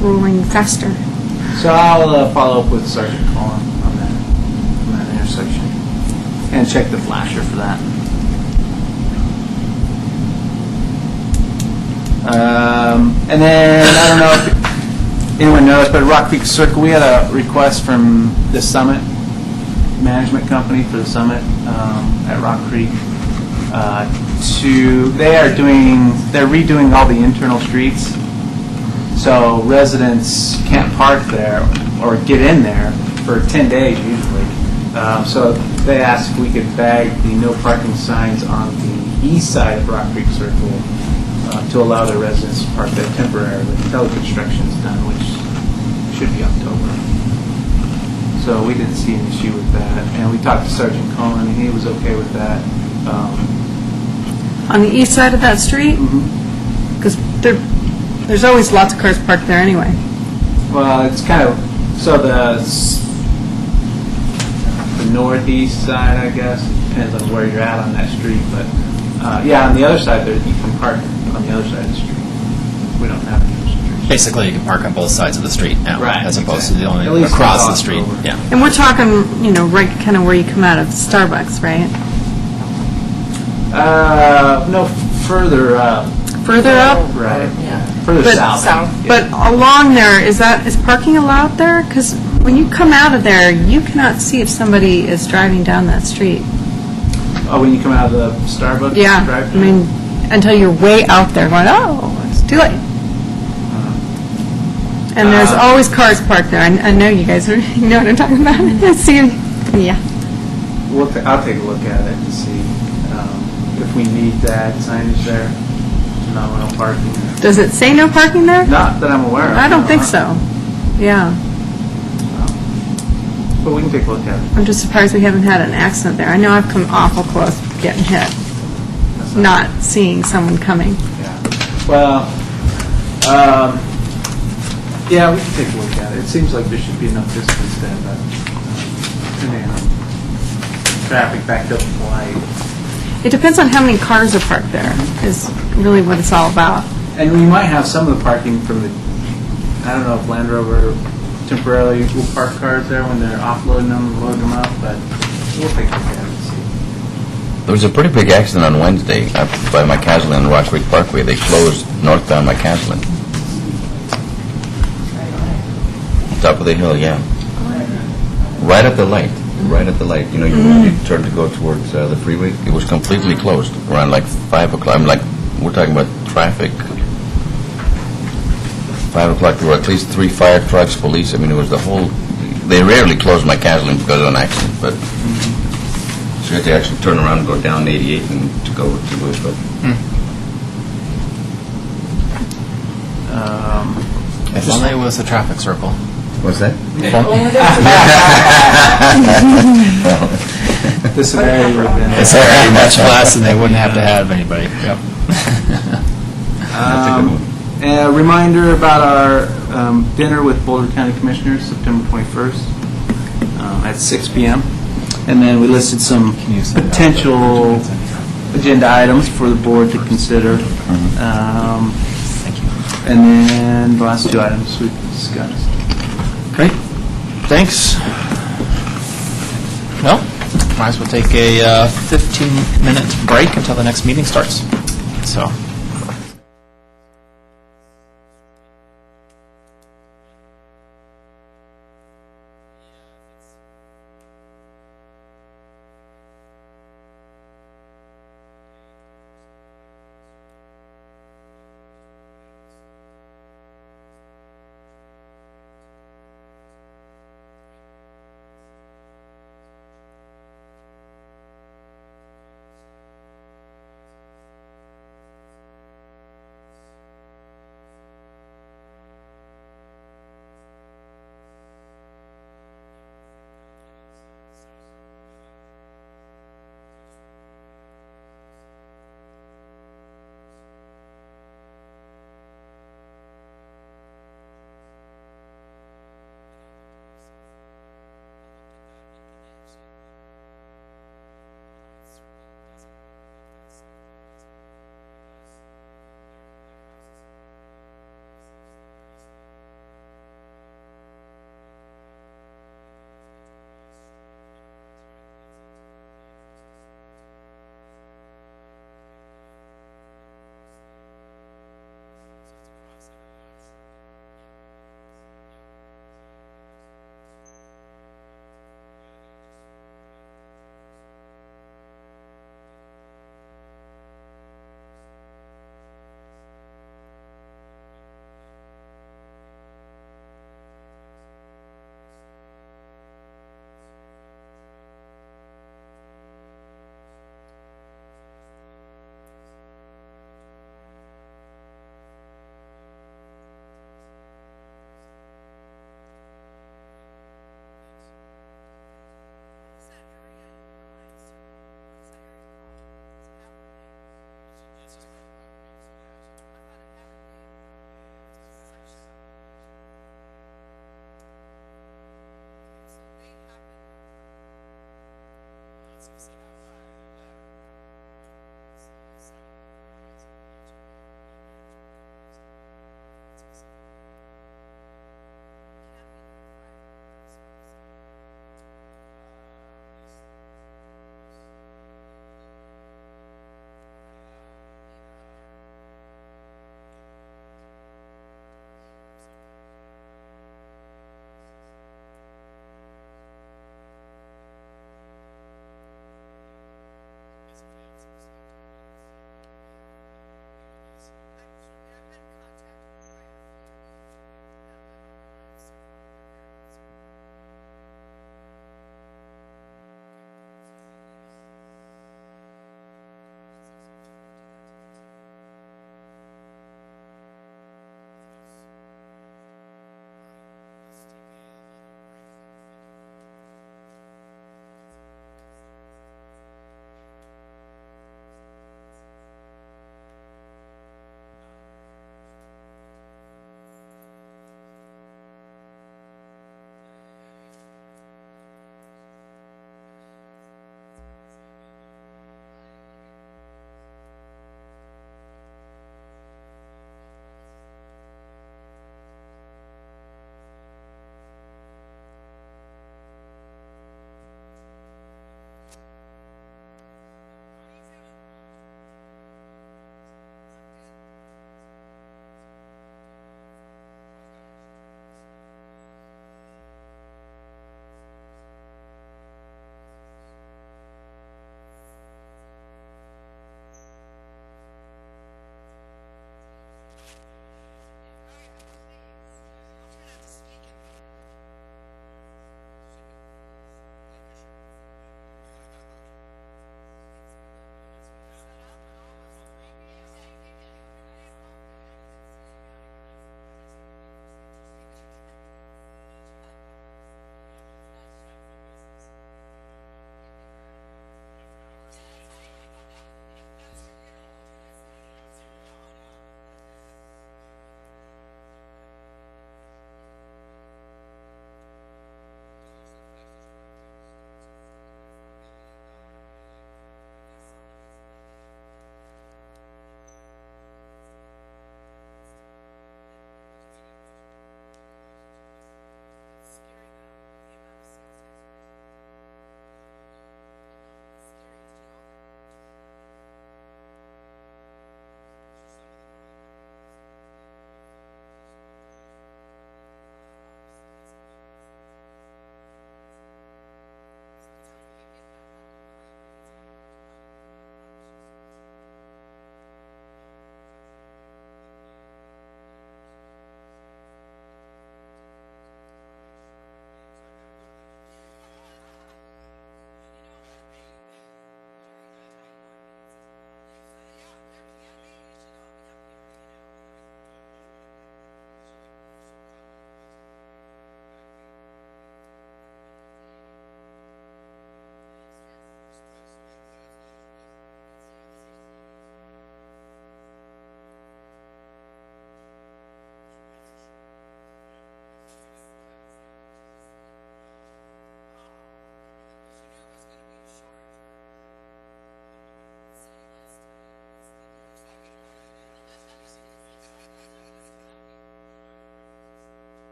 rolling faster. So I'll follow up with Sergeant Cullen on that intersection and check the flasher for that. And then, I don't know if anyone knows, but at Rock Creek Circle, we had a request from the Summit Management Company for the Summit at Rock Creek they're redoing all the internal streets. So residents can't park there or get in there for 10 days usually. So they asked if we could bag the no parking signs on the east side of Rock Creek Circle to allow the residents to park there temporarily until the construction's done, which should be October. So we didn't see an issue with that. And we talked to Sergeant Cullen, and he was okay with that. On the east side of that street? Because there's always lots of cars parked there anyway. Well, it's kind of, so the northeast side, I guess. Depends on where you're at on that street, but, yeah, on the other side, there, you can park on the other side of the street. We don't have any restrictions. Basically, you can park on both sides of the street now, Right, as opposed to the exactly. At only least across the cross street. over. Yeah. And we're talking, right kind of where you come out of Starbucks, right? No, further up. Further up? Right. Further But- south. Yeah. But along there, is parking allowed there? Because when you come out of there, you cannot see if somebody is driving down that street. Oh, when you come out of the Starbucks Yeah, drive-thru? I mean, until you're way out there going, oh, it's too late. And there's always cars parked there. I know you guys you know what I'm talking about. I see you. Yeah. I'll take a look at it to see if we need that signage there. No parking. Does it say no parking there? Not that I'm aware of. I don't no. think so. Yeah. But we can take a look at it. I'm just surprised we haven't had an accident there. I know I've come awful close to getting hit, That's not seeing someone coming. Yeah. Well, yeah, we can take a look at it. It seems like there should be enough distance there, but anyhow, traffic backed up the light. It depends on how many cars are parked there, is really what it's all about. And we might have some of the parking from the, I don't know if Land Rover temporarily will park cars there when they're offloading them, loading them up, but we'll take a look at it and see. There was a pretty big accident on Wednesday up by McCaslin and Rock Creek Parkway. They closed northbound McCaslin. Top of the hill, yeah. Right at the light. Right at the light. You know, you turn to go towards the freeway. It was completely closed around like 5 o'clock. I'm like, we're talking about traffic. 5 o'clock, there were at least 3 fire trucks, police. I mean, it was the whole... They rarely close McCaslin because of an accident, but... So you had to actually turn around and go down 88 and to go to Louisville. If only it was a traffic circle. What's that? The severity would have been... It's already much less, and they wouldn't have to have anybody. Yep. A reminder about our dinner with Boulder County Commissioners, September 21st at 6 p.m. And then we listed some potential agenda items for the board to consider. And then the last 2 items we discussed. Great. Thanks. Well, might as well take a 15-minute break until the next meeting starts. So.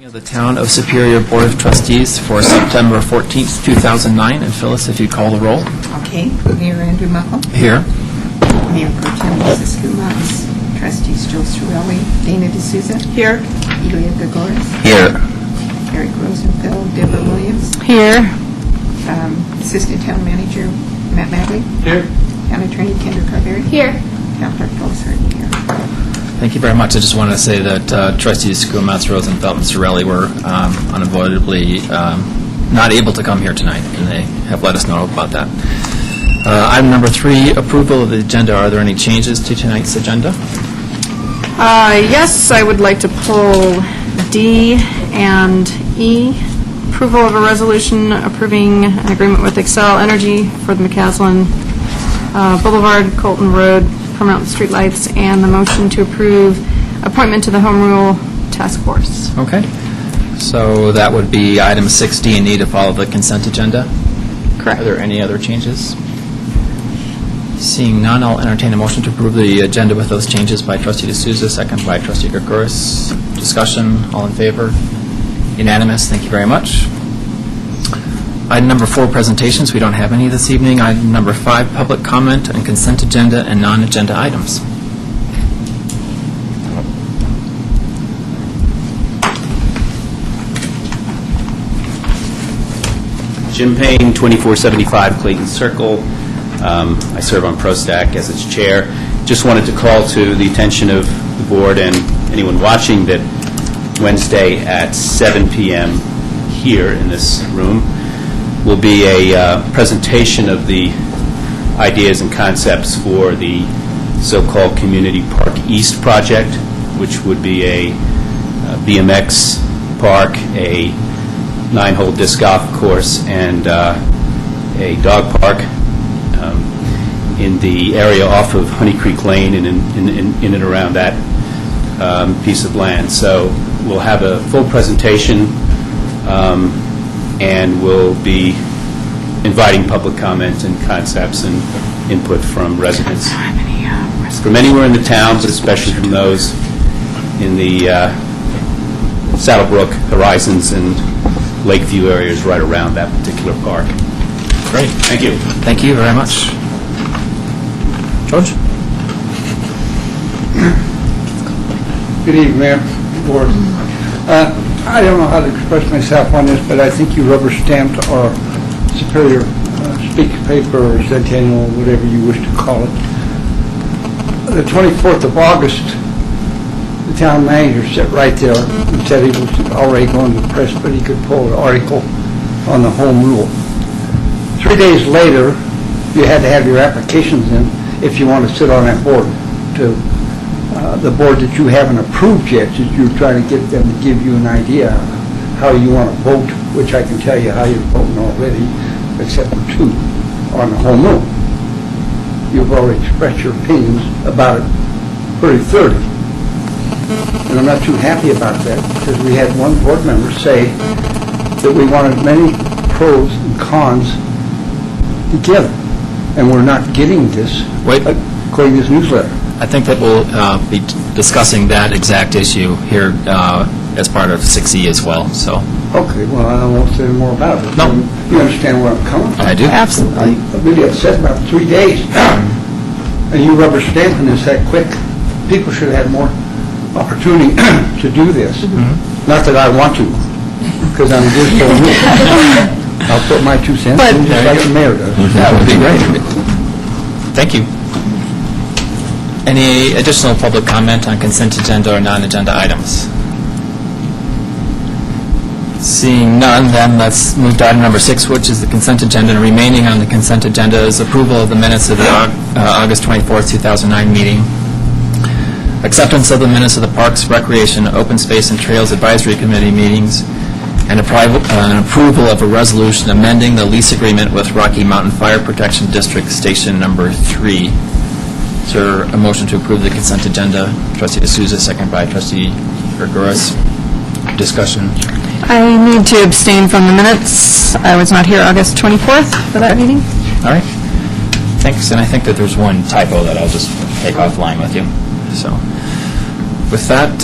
Of the Town of Superior Board of Trustees for September 14th, 2009. And Phyllis, if you call the roll. Okay, Mayor Andrew Muckle, Here. Mayor Pro Tem Moses Kumatz, Trustees Joe Sorelli, Dana D'Souza. Here. Elia Gregoris, Here. Eric Rosenfeld, Deborah Williams, Here. Assistant Town Manager Matt Madley. Here. Town Attorney Kendra Carberry. Here. Town Clerk Phyllis Harden here. Thank you very much. I just wanted to say that trustees Kumatz, Rosenfeld, and Sorelli were unavoidably not able to come here tonight, and they have let us know about that. Item number 3, approval of the agenda. Are there any changes to tonight's agenda? Yes, I would like to pull D and E. Approval of a resolution approving an agreement with Excel Energy for the McCaslin Boulevard, Colton Road, permanent streetlights, and the motion to approve appointment to the Home Rule Task Force. Okay. So that would be item 6D and E to follow the consent agenda. Correct. Are there any other changes? Seeing none, I'll entertain a motion to approve the agenda with those changes by Trustee D'Souza, second by Trustee Gregoris. Discussion, all in favor? Unanimous, thank you very much. Item number 4, presentations. We don't have any this evening. Item number 5, public comment on consent agenda and non-agenda items. Jim Payne, 2475 Clayton Circle. I serve on ProStack as its chair. Just wanted to call to the attention of the board and anyone watching that Wednesday at 7 p.m. here in this room will be a presentation of the ideas and concepts for the so-called Community Park East project, which would be a BMX park, a 9-hole disc golf course, and a dog park in the area off of Honey Creek Lane and in and around that piece of land. So we'll have a full presentation, and we'll be inviting public comment and concepts and input from residents from anywhere in the town, but especially from those in the Saddlebrook, Horizons, and Lakeview areas right around that particular park. Great. Thank you. Thank you very much. George? Good evening, Mayor, Board. I don't know how to express myself on this, but I think you rubber stamped our Superior speak paper or centennial, whatever you wish to call it. The 24th of August, the town manager sat right there and said he was already going to the press, but he could pull an article on the home rule. 3 days later, you had to have your applications in if you want to sit on that board. To the board that you haven't approved yet, that you're trying to get them to give you an idea how you want to vote, which I can tell you how you're voting already, except for 2 on the home rule. You've already expressed your opinions about it pretty thoroughly. And I'm not too happy about that, because we had one board member say that we wanted many pros and cons together, and we're not getting this Wait. according to this newsletter. I think that we'll be discussing that exact issue here as part of 6E as well, so. Okay, well, I won't say more about it. No. You understand where I'm coming from? I do. Absolutely. I'm really upset about 3 days. And you rubber stamping this that quick. People should have more opportunity to do this. Not that I want to, because I'm just so new. I'll put my 2 cents in just like the mayor does. That would be great. Thank you. Any additional public comment on consent agenda or non-agenda items? Seeing none, then let's move to item number 6, which is the consent agenda. And remaining on the consent agenda is approval of the minutes of the August 24th, 2009 meeting. Acceptance of the minutes of the Parks, Recreation, Open Space, and Trails Advisory Committee meetings, and an approval of a resolution amending the lease agreement with Rocky Mountain Fire Protection District Station Number 3. Is there a motion to approve the consent agenda? Trustee D'Souza, second by Trustee Gregoris. Discussion. I need to abstain from the minutes. I was not here August 24th for that meeting. All right. Thanks. And I think that there's one typo that I'll just take offline with you. So with that,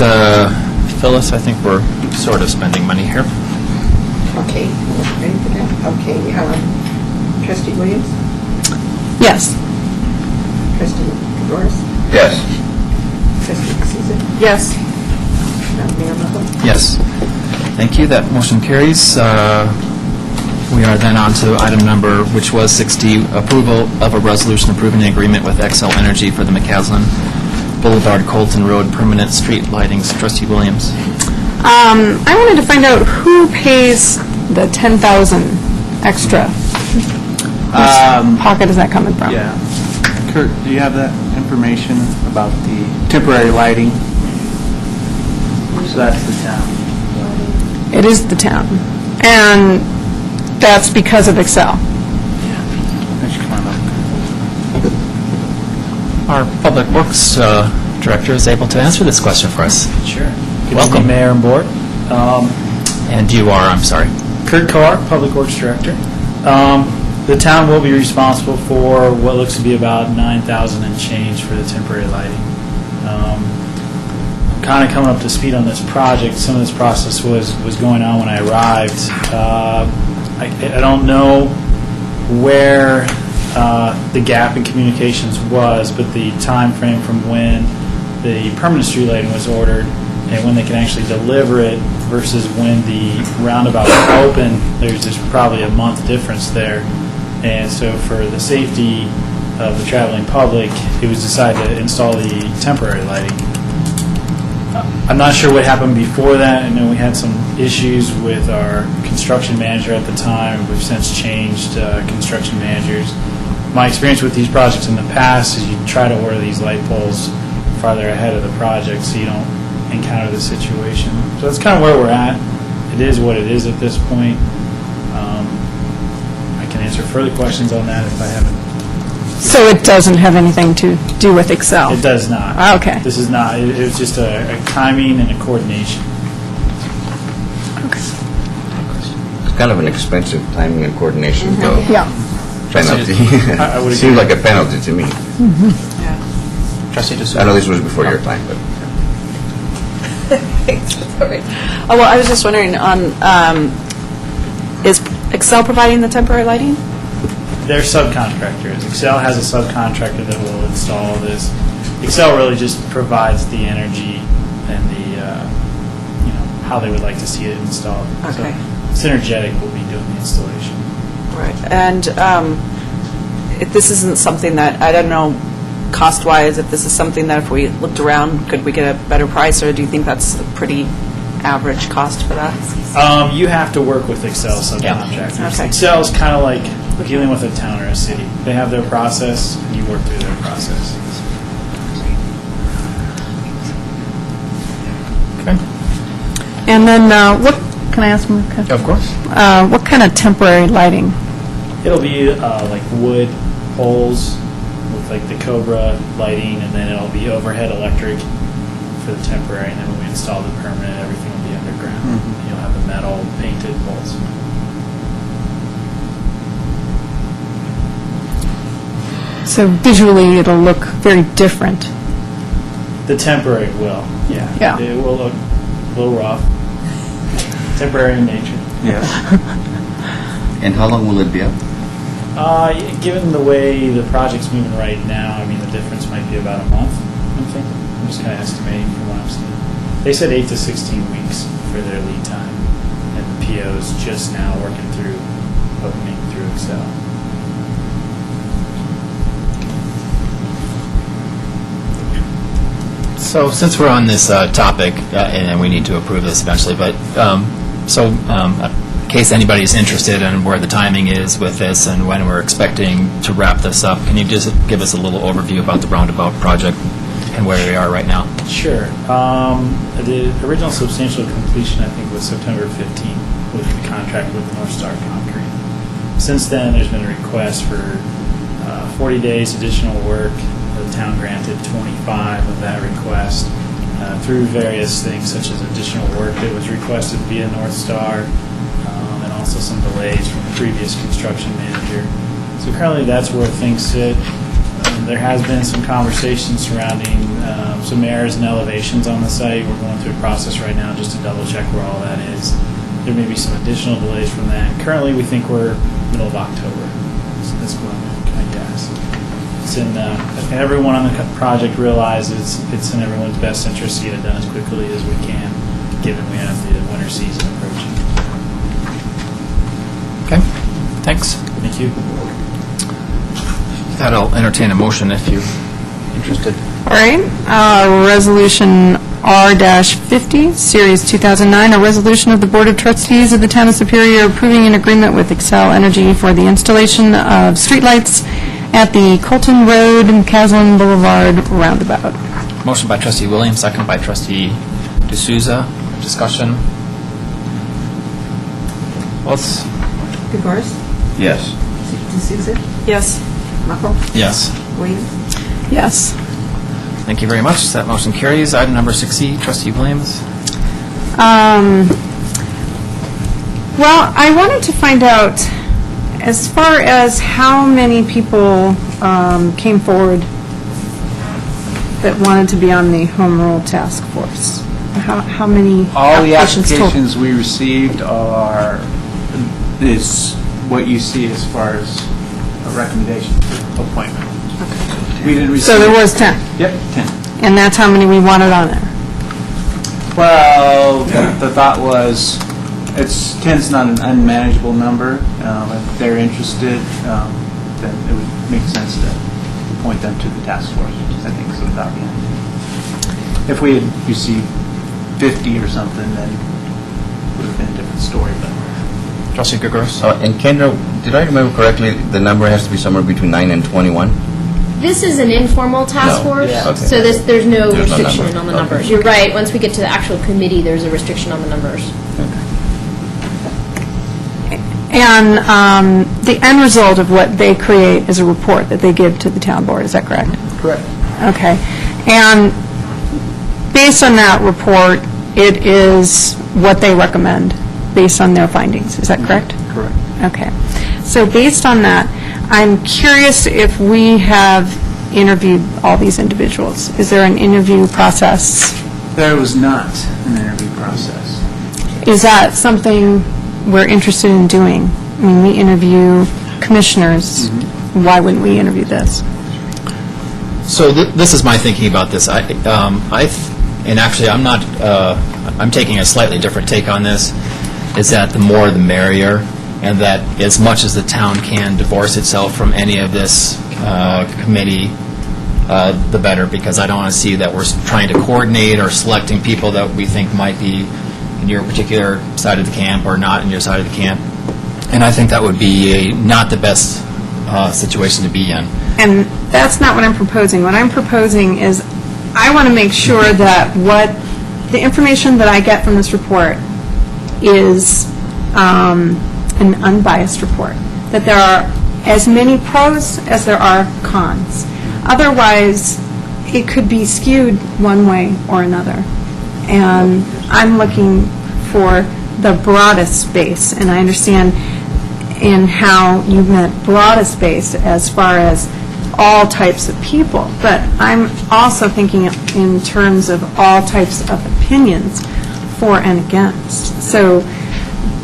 Phyllis, I think we're sort of spending money here. Okay, ready for that? Okay, trustee Williams? Yes. Trustee Doris? Yes. Trustee D'Souza? Yes. Mayor Mabel? Yes. Thank you. That motion carries. We are then on to item number, which was 6D, approval of a resolution approving an agreement with Xcel Energy for the McCaslin Boulevard Colton Road permanent street lightings. Trustee Williams. I wanted to find out who pays the 10,000 extra. Whose pocket is that coming from? Yeah. Kurt, do you have that information about the temporary lighting? So that's the town. It is the town. And that's because of Excel. Why don't you come on up? Our Public Works Director is able to answer this question for us. Sure. Good Welcome. evening, Mayor and Board. And you are, I'm sorry. Kurt Carr, Public Works Director. The town will be responsible for what looks to be about 9,000 and change for the temporary lighting. Kind of coming up to speed on this project. Some of this process was going on when I arrived. I don't know where the gap in communications was, but the time frame from when the permanent street lighting was ordered and when they can actually deliver it versus when the roundabout was open, there's probably a month difference there. And so for the safety of the traveling public, it was decided to install the temporary lighting. I'm not sure what happened before that. I know we had some issues with our construction manager at the time. We've since changed construction managers. My experience with these projects in the past is you try to order these light poles farther ahead of the project so you don't encounter the situation. So that's kind of where we're at. It is what it is at this point. I can answer further questions on that if I haven't. So it doesn't have anything to do with Excel? It does not. Okay. This is not. It was just a timing and a coordination. It's kind of an expensive timing and coordination, though. Yeah. Penalty. I would Seems agree. like a penalty to me. Trustee DeSouza. I know this was before your time, but. Sorry. Oh, well, I was just wondering, is Excel providing the temporary lighting? They're subcontractors. Excel has a subcontractor that will install this. Excel really just provides the energy and the, how they would like to see it installed. Okay. So Synergetic will be doing the installation. Right. And if this isn't something that, I don't know, cost-wise, if this is something that if we looked around, could we get a better price, or do you think that's a pretty average cost for that? You have to work with Excel subcontractors. Okay. Excel is kind of like dealing with a town or a city. They have their process, and you work through their process. Okay. And then what, can I ask one more question? Of course. What kind of temporary lighting? It'll be like wood poles with like the Cobra lighting, and then it'll be overhead electric for the temporary, and then when we install the permanent, everything will be underground. You'll have the metal painted poles. So visually, it'll look very different. The temporary will, yeah. Yeah. It will look a little rough. Temporary in nature. Yes. And how long will it be up? Given the way the project's moving right now, I mean, the difference might be about a month, I'm thinking. I'm just kind of estimating from what I'm seeing. They said 8 to 16 weeks for their lead time, and the PO's just now working through, opening through Excel. So since we're on this topic, and we need to approve this eventually, but in case anybody's interested in where the timing is with this and when we're expecting to wrap this up, can you just give us a little overview about the roundabout project and where we are right now? Sure. The original substantial completion, I think, was September 15th with the contract with North Star Concrete. Since then, there's been a request for 40 days additional work. The town granted 25 of that request through various things, such as additional work that was requested via North Star, and also some delays from the previous construction manager. So currently, that's where things sit. There has been some conversation surrounding some errors and elevations on the site. We're going through a process right now just to double check where all that is. There may be some additional delays from that. Currently, we think we're middle of October. So that's what I guess. It's in, and everyone on the project realizes it's in everyone's best interest to get it done as quickly as we can, given we have the winter season approaching. Okay, thanks. Thank you. That'll entertain a motion if you're interested. All right, Resolution R-50, Series 2009, a resolution of the Board of Trustees of the Town of Superior approving an agreement with Excel Energy for the installation of streetlights at the Colton Road and Caslin Boulevard roundabout. Motion by trustee Williams, second by trustee D'Souza. Discussion? Votes? DeVorst, Yes. D'Souza, Yes. Muckle, Yes. Williams. Yes. Thank you very much. That motion carries. Item number 6E, trustee Williams. Well, I wanted to find out, as far as how many people came forward that wanted to be on the home rule task force. How many All the applications total? applications we received is what you see as far as a recommendation for appointment. We didn't receive... So there was 10, Yep, 10. and that's how many we wanted on there? Well, the thought was, 10's not an unmanageable number. If they're interested, then it would make sense to appoint them to the task force, I think, is the thought behind it. If we had received 50 or something, then it would have been a different story, but... Trustee Gregos. And Kendra, did I remember correctly, the number has to be somewhere between 9 and 21? This is an informal task No. force, Yeah. Okay. so there's no There's no restriction number. on the Okay. numbers. You're right, once we get to the actual committee, there's a restriction on the numbers. And the end result of what they create is a report that they give to the town board, is that correct? Correct. Okay. And based on that report, it is what they recommend, based on their findings, is that correct? Correct. Okay. So based on that, I'm curious if we have interviewed all these individuals. Is there an interview process? There was not an interview process. Is that something we're interested in doing? I mean, we interview commissioners. Why wouldn't we interview this? So this is my thinking about this. And actually, I'm not, I'm taking a slightly different take on this, is that the more the merrier, and that as much as the town can divorce itself from any of this committee, the better, because I don't want to see that we're trying to coordinate or selecting people that we think might be in your particular side of the camp or not in your side of the camp. And I think that would be not the best situation to be in. And that's not what I'm proposing. What I'm proposing is I want to make sure that the information that I get from this report is an unbiased report, that there are as many pros as there are cons. Otherwise, it could be skewed one way or another. And I'm looking for the broadest base, and I understand in how you meant broadest base as far as all types of people, but I'm also thinking in terms of all types of opinions for and against. So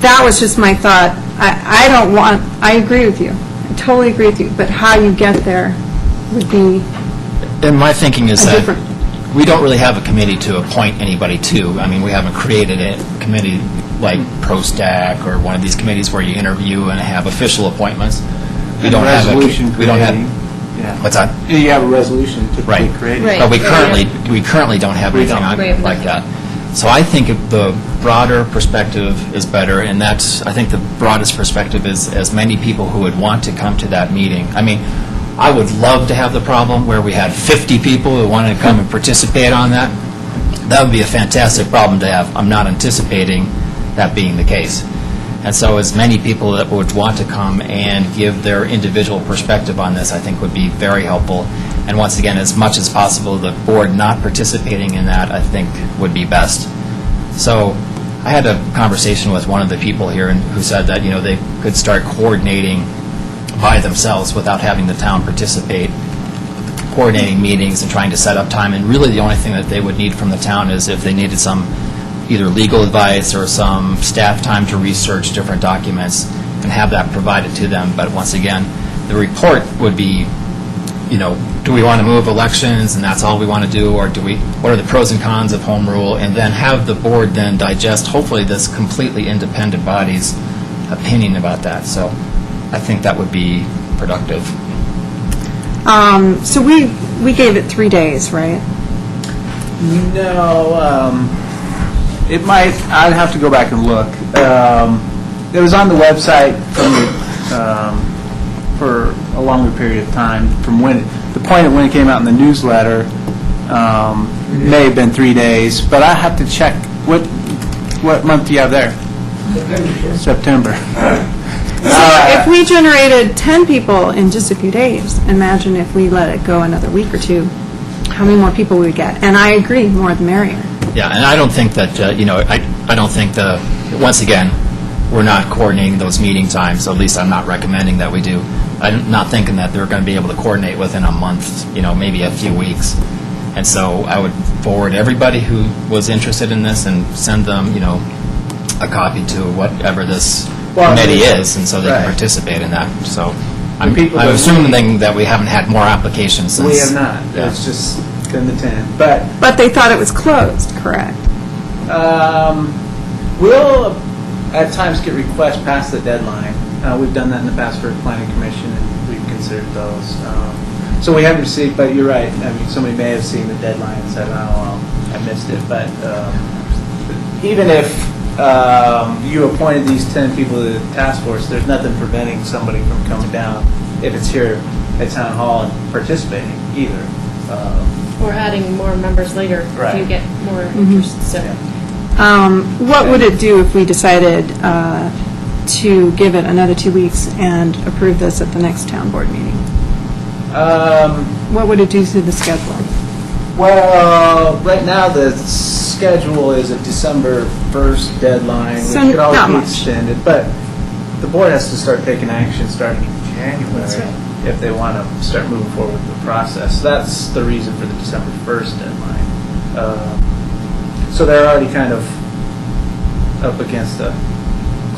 that was just my thought. I agree with you. I totally agree with you, but how you get there would be And my thinking is a that different... we don't really have a committee to appoint anybody to. I mean, we haven't created a committee like ProStack or one of these committees where you interview and have official appointments. We don't have a... Resolution We don't creating. have... Yeah. What's that? You have a resolution typically Right. created. Right. But we currently don't have We anything don't. on We have like that. So I think the broader perspective is better, and I think the broadest perspective is as many people who would want to come to that meeting. I mean, I would love to have the problem where we had 50 people who wanted to come and participate on that. That would be a fantastic problem to have. I'm not anticipating that being the case. And so as many people that would want to come and give their individual perspective on this, I think would be very helpful. And once again, as much as possible, the board not participating in that, I think, would be best. So I had a conversation with one of the people here who said that, they could start coordinating by themselves without having the town participate coordinating meetings and trying to set up time, and really the only thing that they would need from the town is if they needed some either legal advice or some staff time to research different documents and have that provided to them. But once again, the report would be, do we want to move elections and that's all we want to do, or what are the pros and cons of home rule, and then have the board then digest, hopefully, this completely independent body's opinion about that. So I think that would be productive. So we gave it 3 days, right? No, it might, I'd have to go back and look. It was on the website for a longer period of time, from the point of when it came out in the newsletter, may have been 3 days, but I have to check, what month do you have there? September. If we generated 10 people in just a few days, imagine if we let it go another week or two, how many more people we would get. And I agree, more the merrier. Yeah, and I don't think that, I don't think once again, we're not coordinating those meeting times, so at least I'm not recommending that we do. I'm not thinking that they're going to be able to coordinate within a month, maybe a few weeks. And so I would forward everybody who was interested in this and send them, a copy to whatever this committee is, and so they can participate in that. So I'm assuming that we haven't had more applications since. We have not. Yeah. It's just been the 10. But they thought it was closed, correct? we'll at times get requests past the deadline. We've done that in the past for planning commission, and we've considered those. So we haven't received, but you're right. I mean, somebody may have seen the deadline and said, "Oh, I missed it." But even if you appointed these 10 people to the task force, there's nothing preventing somebody from coming down if it's here at town hall and participating either. Or adding more members later if Right. you get more interest. So. What would it do if we decided to give it another 2 weeks and approve this at the next town board meeting? What would it do to the schedule? Well, right now the schedule is a December 1st deadline, which So could always not be much. extended. But the board has to start taking action starting in January That's right. if they want to start moving forward with the process. That's the reason for the December 1st deadline. So they're already kind of up against a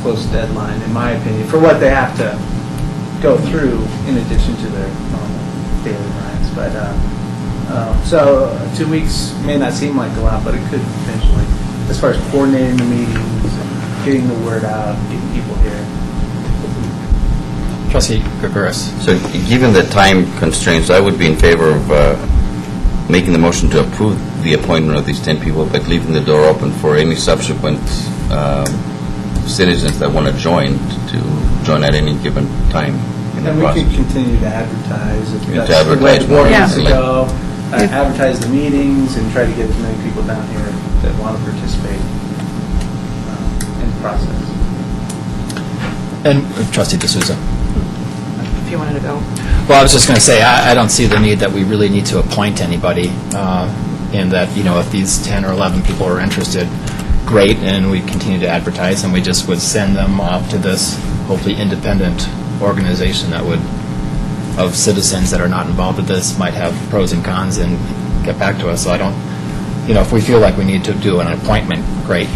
close deadline, in my opinion, for what they have to go through in addition to their normal daily lives. But so 2 weeks may not seem like a lot, but it could potentially, as far as coordinating the meetings, and getting the word out, getting people here. Trustee Gregouris. So given the time constraints, I would be in favor of making the motion to approve the appointment of these 10 people, but leaving the door open for any subsequent citizens that want to join at any given time in the And we process. could continue to advertise if To that's the way advertise the board more wants to easily. go. Advertise the meetings and try to get as many people down here that want to participate in the process. And Trustee D'Souza. If you wanted to go. Well, I was just going to say, I don't see the need that we really need to appoint anybody, and that, if these 10 or 11 people are interested, great, and we continue to advertise, and we just would send them off to this hopefully independent organization that would, of citizens that are not involved with this, might have pros and cons, and get back to us. So I don't, if we feel like we need to do an appointment, great,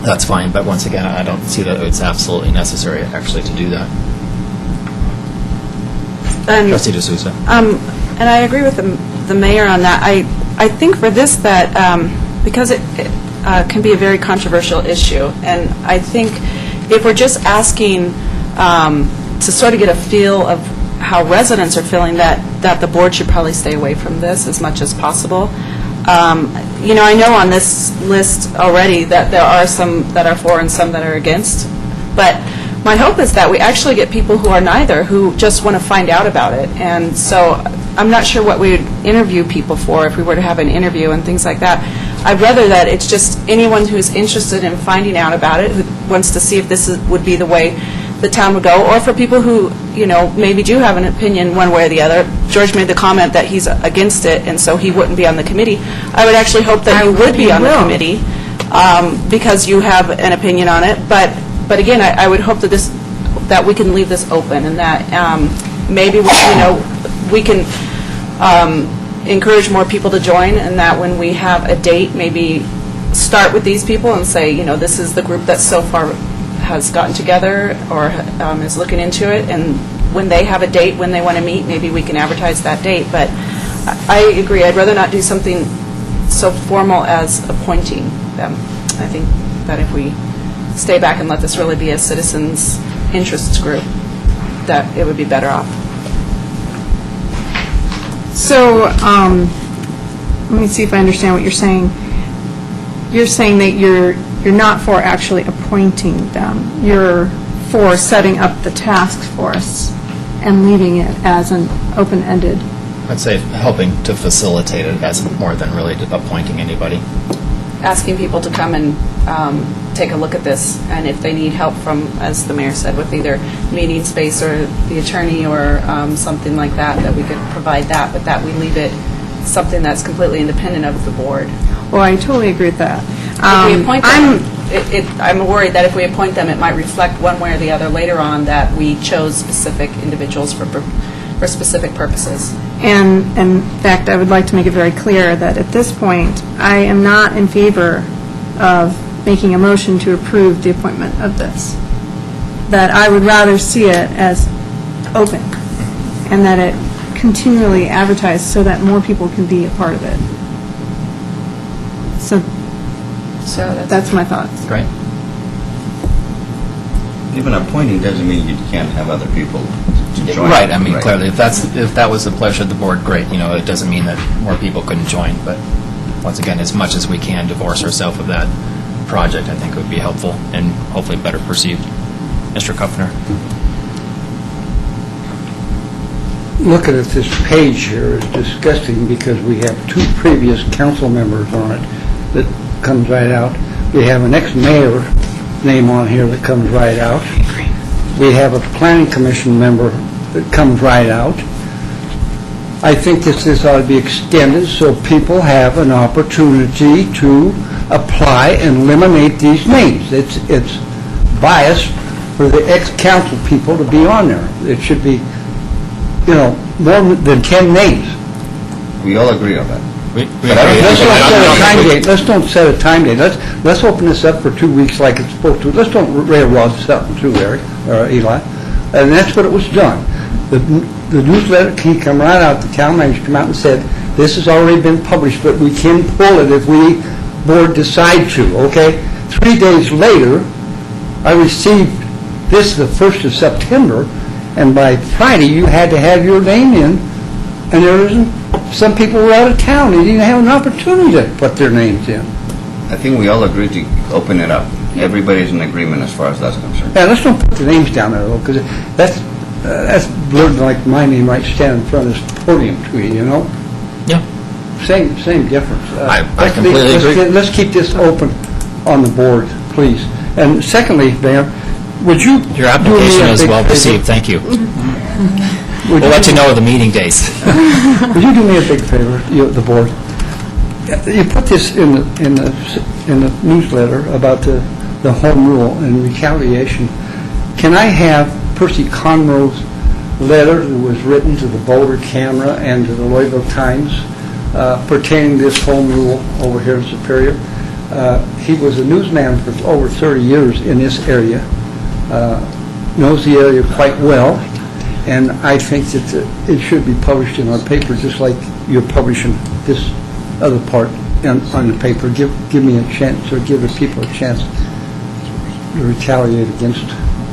that's fine, but once again, I don't see that it's absolutely necessary actually to do that. Trustee D'Souza. And I agree with the mayor on that. I think for this that, because it can be a very controversial issue, and I think if we're just asking to sort of get a feel of how residents are feeling, that the board should probably stay away from this as much as possible. I know on this list already that there are some that are for and some that are against, but my hope is that we actually get people who are neither, who just want to find out about it. And so I'm not sure what we would interview people for if we were to have an interview and things like that. I'd rather that it's just anyone who's interested in finding out about it, who wants to see if this would be the way the town would go, or for people who, maybe do have an opinion one way or the other. George made the comment that he's against it, and so he wouldn't be on the committee. I would actually hope that you would be on the committee because you have an opinion on it. But again, I would hope that we can leave this open, and that maybe we can encourage more people to join, and that when we have a date, maybe start with these people and say, this is the group that so far has gotten together or is looking into it, and when they have a date, when they want to meet, maybe we can advertise that date. But I agree, I'd rather not do something so formal as appointing them. I think that if we stay back and let this really be a citizens' interests group, that it would be better off. So, let me see if I understand what you're saying. You're saying that you're not for actually appointing them. You're for setting up the task force and leaving it as an open-ended. I'd say helping to facilitate it as more than really appointing anybody. Asking people to come and take a look at this, and if they need help from, as the mayor said, with either meeting space or the attorney or something like that, that we could provide that, but that we leave it something that's completely independent of the board. Well, I totally agree with that. If we appoint them, I'm worried that if we appoint them, it might reflect one way or the other later on that we chose specific individuals for specific purposes. And in fact, I would like to make it very clear that at this point, I am not in favor of making a motion to approve the appointment of this. That I would rather see it as open, and that it continually advertised so that more people can be a part of it. So that's my thoughts. Great. Even appointing doesn't mean you can't have other people to join. Right, I mean, clearly, if that was the pleasure of the board, great, it doesn't mean that more people couldn't join, but once again, as much as we can divorce ourselves of that project, I think would be helpful and hopefully better perceived. Mr. Kuffner? Looking at this page here is disgusting because we have two previous council members on it that comes right out. We have an ex-mayor name on here that comes right out. We have a planning commission member that comes right out. I think this ought to be extended so people have an opportunity to apply and eliminate these names. It's bias for the ex-council people to be on there. It should be, more than 10 names. We all agree on that. Let's don't set a time date. Let's open this up for 2 weeks like it's supposed to. Let's don't railroad something through there, Eli. And that's what it was done. The newsletter can come right out. The town manager came out and said, this has already been published, but we can pull it if we board decide to, okay? 3 days later, I received this the 1st of September, and by Friday, you had to have your name in, and there isn't. Some people were out of town. They didn't have an opportunity to put their names in. I think we all agree to open it up. Everybody's in agreement as far as that's concerned. Yeah, let's don't put the names down there, though, because that's blurred like my name right standing in front of this podium to you, Yeah. Same difference. I completely agree. Let's keep this open on the board, please. And secondly, Mayor, would you... Your application is well received, thank you. We'll let you know the meeting days. Would you do me a big favor, the board? You put this in the newsletter about the home rule and retaliation. Can I have Percy Conroe's letter that was written to the Boulder Camera and to the Louisville Times pertaining to this home rule over here in Superior? He was a newsman for over 30 years in this area, knows the area quite well, and I think that it should be published in our paper just like you're publishing this other part on the paper. Give me a chance, or give the people a chance to retaliate against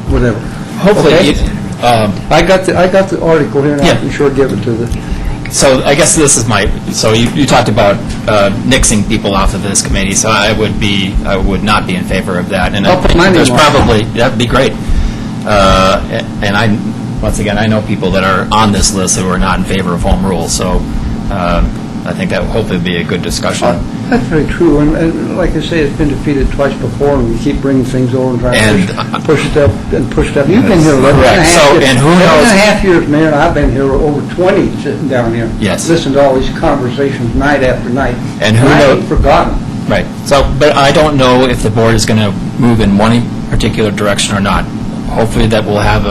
whatever. Hopefully, okay? I got the article here, and I can sure give it to the... So I guess this is so you talked about nixing people off of this committee, so I would not be in favor of that. And there's probably, that'd be great. And once again, I know people that are on this list who are not in favor of home rule, so I think that will hopefully be a good discussion. That's very true, and like I say, it's been defeated twice before, and we keep bringing things over and trying to push it up and push it up. You've been here 11 and a half years. And who knows? 11 and a half years, Mayor, and I've been here over 20 sitting down here. Yes. Listening to all these conversations night after night. And who I knows? ain't forgotten. Right. So, but I don't know if the board is going to move in one particular direction or not. Hopefully that we'll have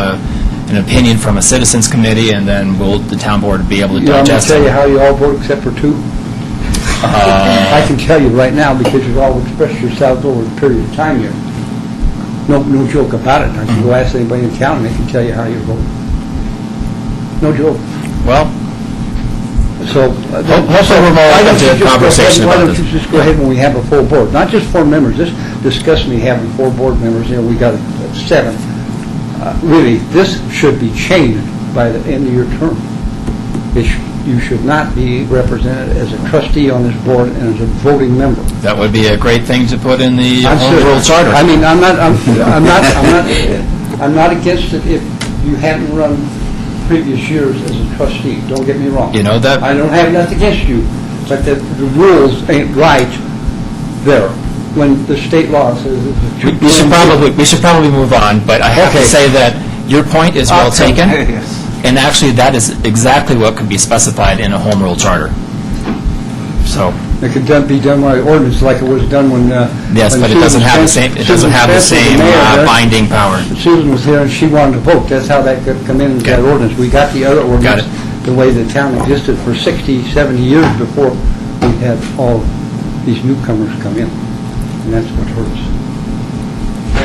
an opinion from a citizens committee, and then will the town board be able to You know, I'm going to digest tell you it? how you all vote except for two. I can tell you right now, because you've all expressed yourselves over a period of time here. No joke about it. I can go ask anybody in town, and they can tell you how you vote. No joke. Well, So, hopefully we're more open to conversation why about don't this. you just go ahead when we have a full board, not just 4 members, this discussed me having 4 board members, you know, we got 7. Really, this should be changed by the end of your term. You should not be represented as a trustee on this board and as a voting member. that would be a great thing to put in the I'm home serious. rule charter. I mean, I'm not against it if you hadn't run previous years as a trustee, don't get me wrong. You know that- I don't have nothing against you, but the rules ain't right there, when the state law says it's a We should probably move on, but I have to Okay. say that your point is well Okay. taken, Yes. and actually that is exactly what could be specified in a home rule charter. So, It could be done by ordinance like it was done when... yes, when but it Susan doesn't have the Spence- same, it doesn't have the Susan Spence same was the mayor there. binding power. Susan was here and she wanted to vote. That's how that could come in, that Okay. ordinance. We got the other ordinance. Got it. The way the town existed for 60, 70 years before we had all these newcomers come in. And that's what hurts.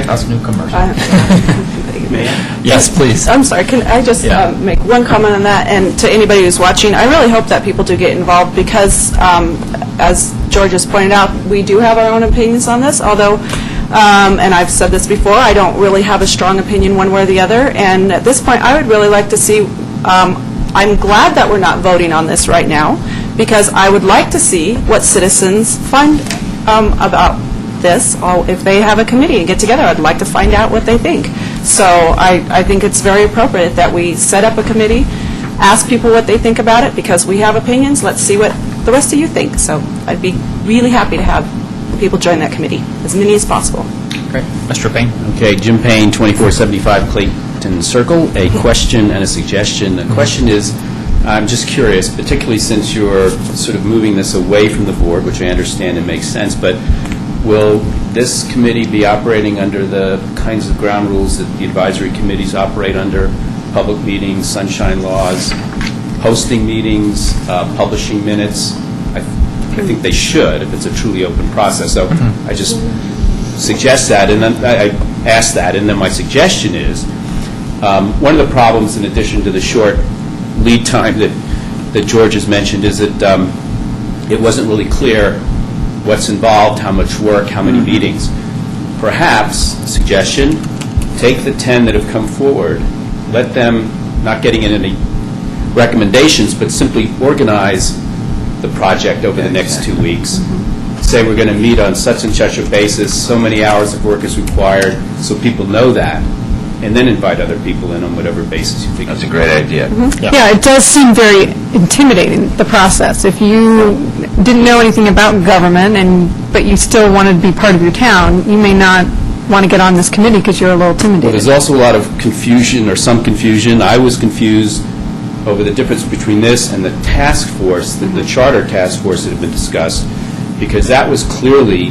That's new commercial. I- Yes, please. I'm sorry, can I just Yeah. make one comment on that? And to anybody who's watching, I really hope that people do get involved because, as George has pointed out, we do have our own opinions on this, although, and I've said this before, I don't really have a strong opinion one way or the other. And at this point, I would really like to see, I'm glad that we're not voting on this right now because I would like to see what citizens find about this, or if they have a committee and get together, I'd like to find out what they think. So I think it's very appropriate that we set up a committee, ask people what they think about it, because we have opinions, let's see what the rest of you think. So I'd be really happy to have people join that committee, as many as possible. Great. Mr. Payne? Okay, Jim Payne, 2475 Clayton Circle, a question and a suggestion. The question is, I'm just curious, particularly since you're sort of moving this away from the board, which I understand and makes sense, but will this committee be operating under the kinds of ground rules that the advisory committees operate under? Public meetings, sunshine laws, hosting meetings, publishing minutes? I think they should, if it's a truly open process. So I just suggest that, and then I ask that, and then my suggestion is, one of the problems, in addition to the short lead time that George has mentioned, is that it wasn't really clear what's involved, how much work, how many meetings. Perhaps, suggestion, take the 10 that have come forward, let them, not getting in any recommendations, but simply organize the project over the next 2 weeks. Say we're going to meet on such and such a basis, so many hours of work is required, so people know that, and then invite other people in on whatever basis you think. That's a great idea. Yeah, it does seem very intimidating, the process. If you didn't know anything about government, but you still wanted to be part of your town, you may not want to get on this committee because you're a little Well, intimidated. there's also a lot of confusion, or some confusion. I was confused over the difference between this and the task force, the charter task force that had been discussed, because that was clearly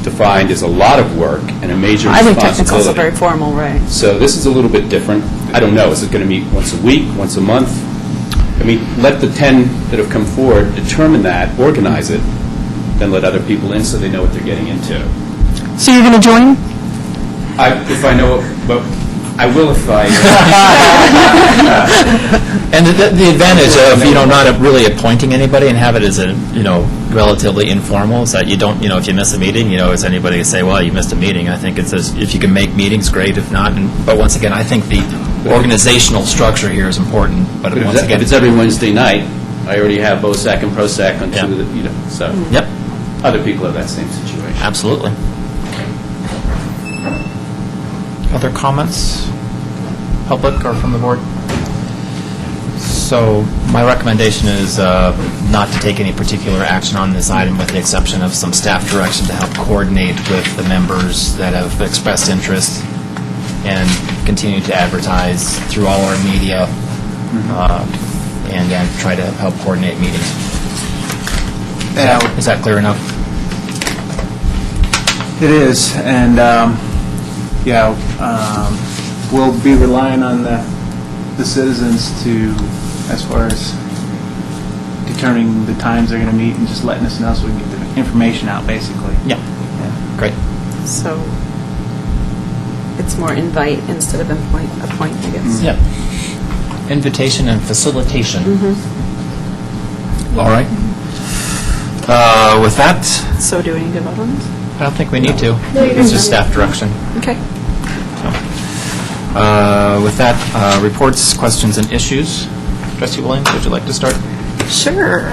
defined as a lot of work and a major I think responsibility. It's also very formal, right? So this is a little bit different. I don't know, is it going to meet once a week, once a month? I mean, let the 10 that have come forward determine that, organize it, then let other people in so they know what they're getting into. So you're going to join? If I know, but I will if I... And the advantage of, not really appointing anybody and have it as a, relatively informal is that you don't, if you miss a meeting, is anybody to say, well, you missed a meeting? I think it says, if you can make meetings, great. If not, but once again, I think the organizational structure here is important, but once again... If it's every Wednesday night, I already have BOSAC and PROSAC on Yeah. two of the, so... Yep, Other people have that same situation. absolutely. Other comments, public or from the board? So my recommendation is not to take any particular action on this item with the exception of some staff direction to help coordinate with the members that have expressed interest and continue to advertise through all our media and then try to help coordinate meetings. Is that clear enough? It is, and, we'll be relying on the the citizens to, as far as determining the times they're going to meet and just letting us know so we can get the information out, basically. Yeah. Great. So it's more invite instead of appoint, I guess. Yep. Invitation and facilitation. All right. With that, So do we need to vote on this? I don't think we need to. It's just staff direction. Okay. With that, reports, questions, and issues. Trustee Williams, would you like to start? Sure.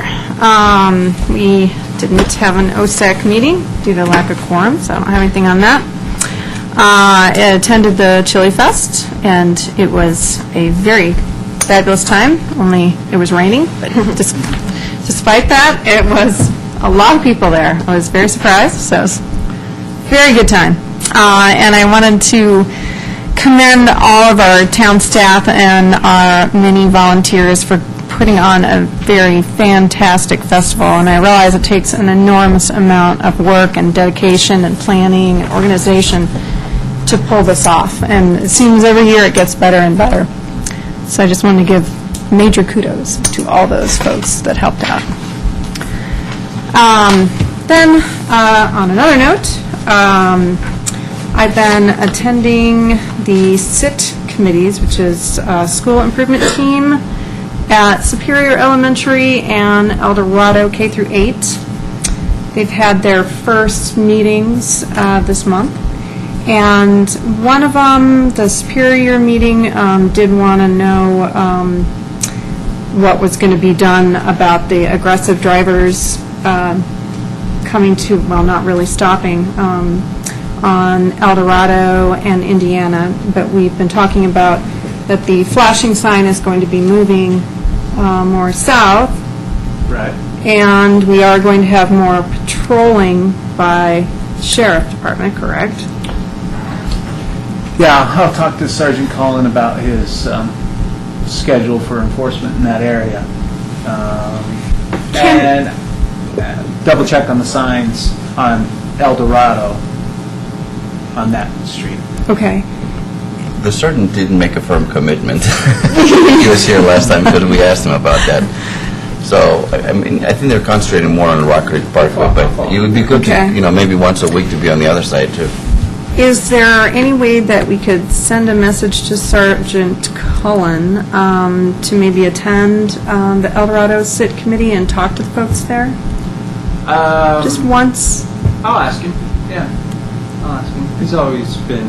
We didn't have an OSAC meeting due to lack of quorum, so I don't have anything on that. I attended the Chili Fest, and it was a very fabulous time, only it was raining, but despite that, it was a lot of people there. I was very surprised, so it was a very good time. And I wanted to commend all of our town staff and our many volunteers for putting on a very fantastic festival, and I realize it takes an enormous amount of work and dedication and planning and organization to pull this off, and it seems every year it gets better and better. So I just wanted to give major kudos to all those folks that helped out. Then, on another note, I've been attending the SIT committees, which is School Improvement Team at Superior Elementary and El Dorado K through 8. They've had their first meetings this month, and one of them, the Superior meeting, did want to know what was going to be done about the aggressive drivers coming to, well, not really stopping, on El Dorado and Indiana, but we've been talking about that the flashing sign is going to be moving more south, Right. and we are going to have more patrolling by Sheriff Department, correct? Yeah, I'll talk to Sergeant Cullen about his schedule for enforcement in that area. And double check on the signs on El Dorado on that street. Okay. The sergeant didn't make a firm commitment. He was here last time because we asked him about that. So, I mean, I think they're concentrating more on Rock Creek Parkway, but it would be good to, Okay. maybe once a week to be on the other side too. Is there any way that we could send a message to Sergeant Cullen to maybe attend the El Dorado SIT committee and talk to the folks there? Just once? I'll ask him, yeah. I'll ask him. He's always been...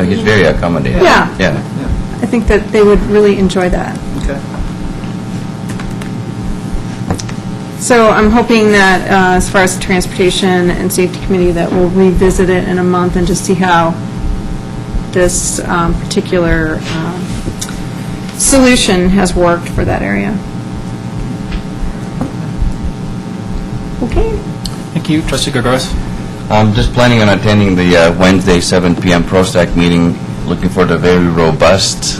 He's very accommodating. Yeah. Yeah. I think that they would really enjoy that. Okay. So I'm hoping that as far as the Transportation and Safety Committee, that we'll revisit it in a month and just see how this particular solution has worked for that area. Okay. Thank you. Trustee Gregorez? I'm just planning on attending the Wednesday 7 p.m. ProStack meeting, looking for the very robust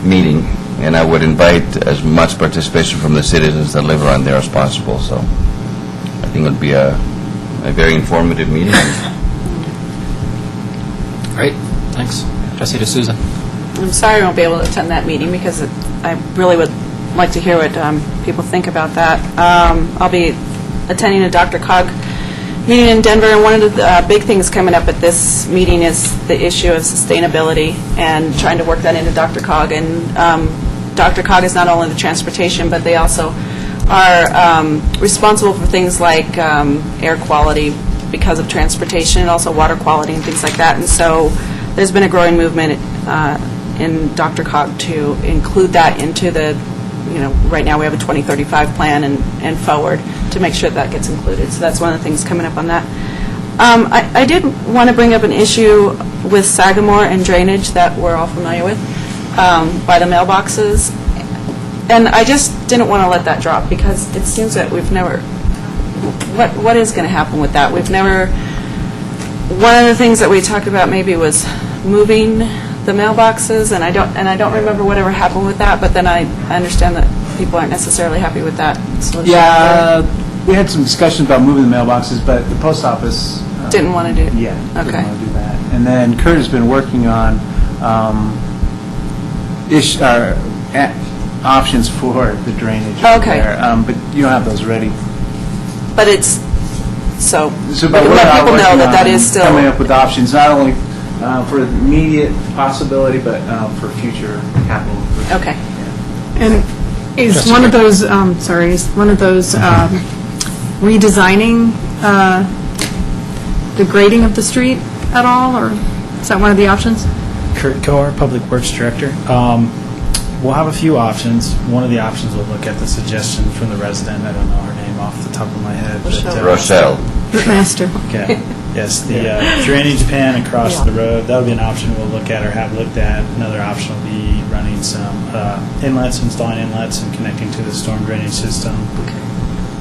meeting, and I would invite as much participation from the citizens that live around there as possible. So I think it would be a very informative meeting. Great. Thanks. Trustee D'Souza? I'm sorry I won't be able to attend that meeting because I really would like to hear what people think about that. I'll be attending a DRCOG meeting in Denver, and one of the big things coming up at this meeting is the issue of sustainability and trying to work that into DRCOG. And DRCOG is not only the transportation, but they also are responsible for things like air quality because of transportation, and also water quality and things like that. And so there's been a growing movement in DRCOG to include that into the, right now we have a 2035 plan and forward to make sure that gets included. So that's one of the things coming up on that. I did want to bring up an issue with Sagamore and drainage that we're all familiar with by the mailboxes. And I just didn't want to let that drop because it seems that we've never, what is going to happen with that? We've never, one of the things that we talked about maybe was moving the mailboxes, and I don't remember whatever happened with that, but then I understand that people aren't necessarily happy with that solution. Yeah, we had some discussions about moving the mailboxes, but the post office... Didn't want to do it? Didn't want to do that. And then Kurt has been working on options for the drainage. Okay. there, but you don't have those ready. But it's, so, So, but we're let out people know working that that on is still... coming up with options, not only for the immediate possibility, but for future capital improvement. Okay. And is one of those, is one of those redesigning the grading of the street at all, or is that one of the options? Kurt Kohr, Public Works Director. We'll have a few options. One of the options we'll look at the suggestion from the resident. I don't know her name off the top of my head. but, Rochelle. Master. Okay. Yes, the drainage pan across the road, that'll be an option we'll look at or have looked at. Another option will be running some inlets, installing inlets and connecting to the storm drainage system.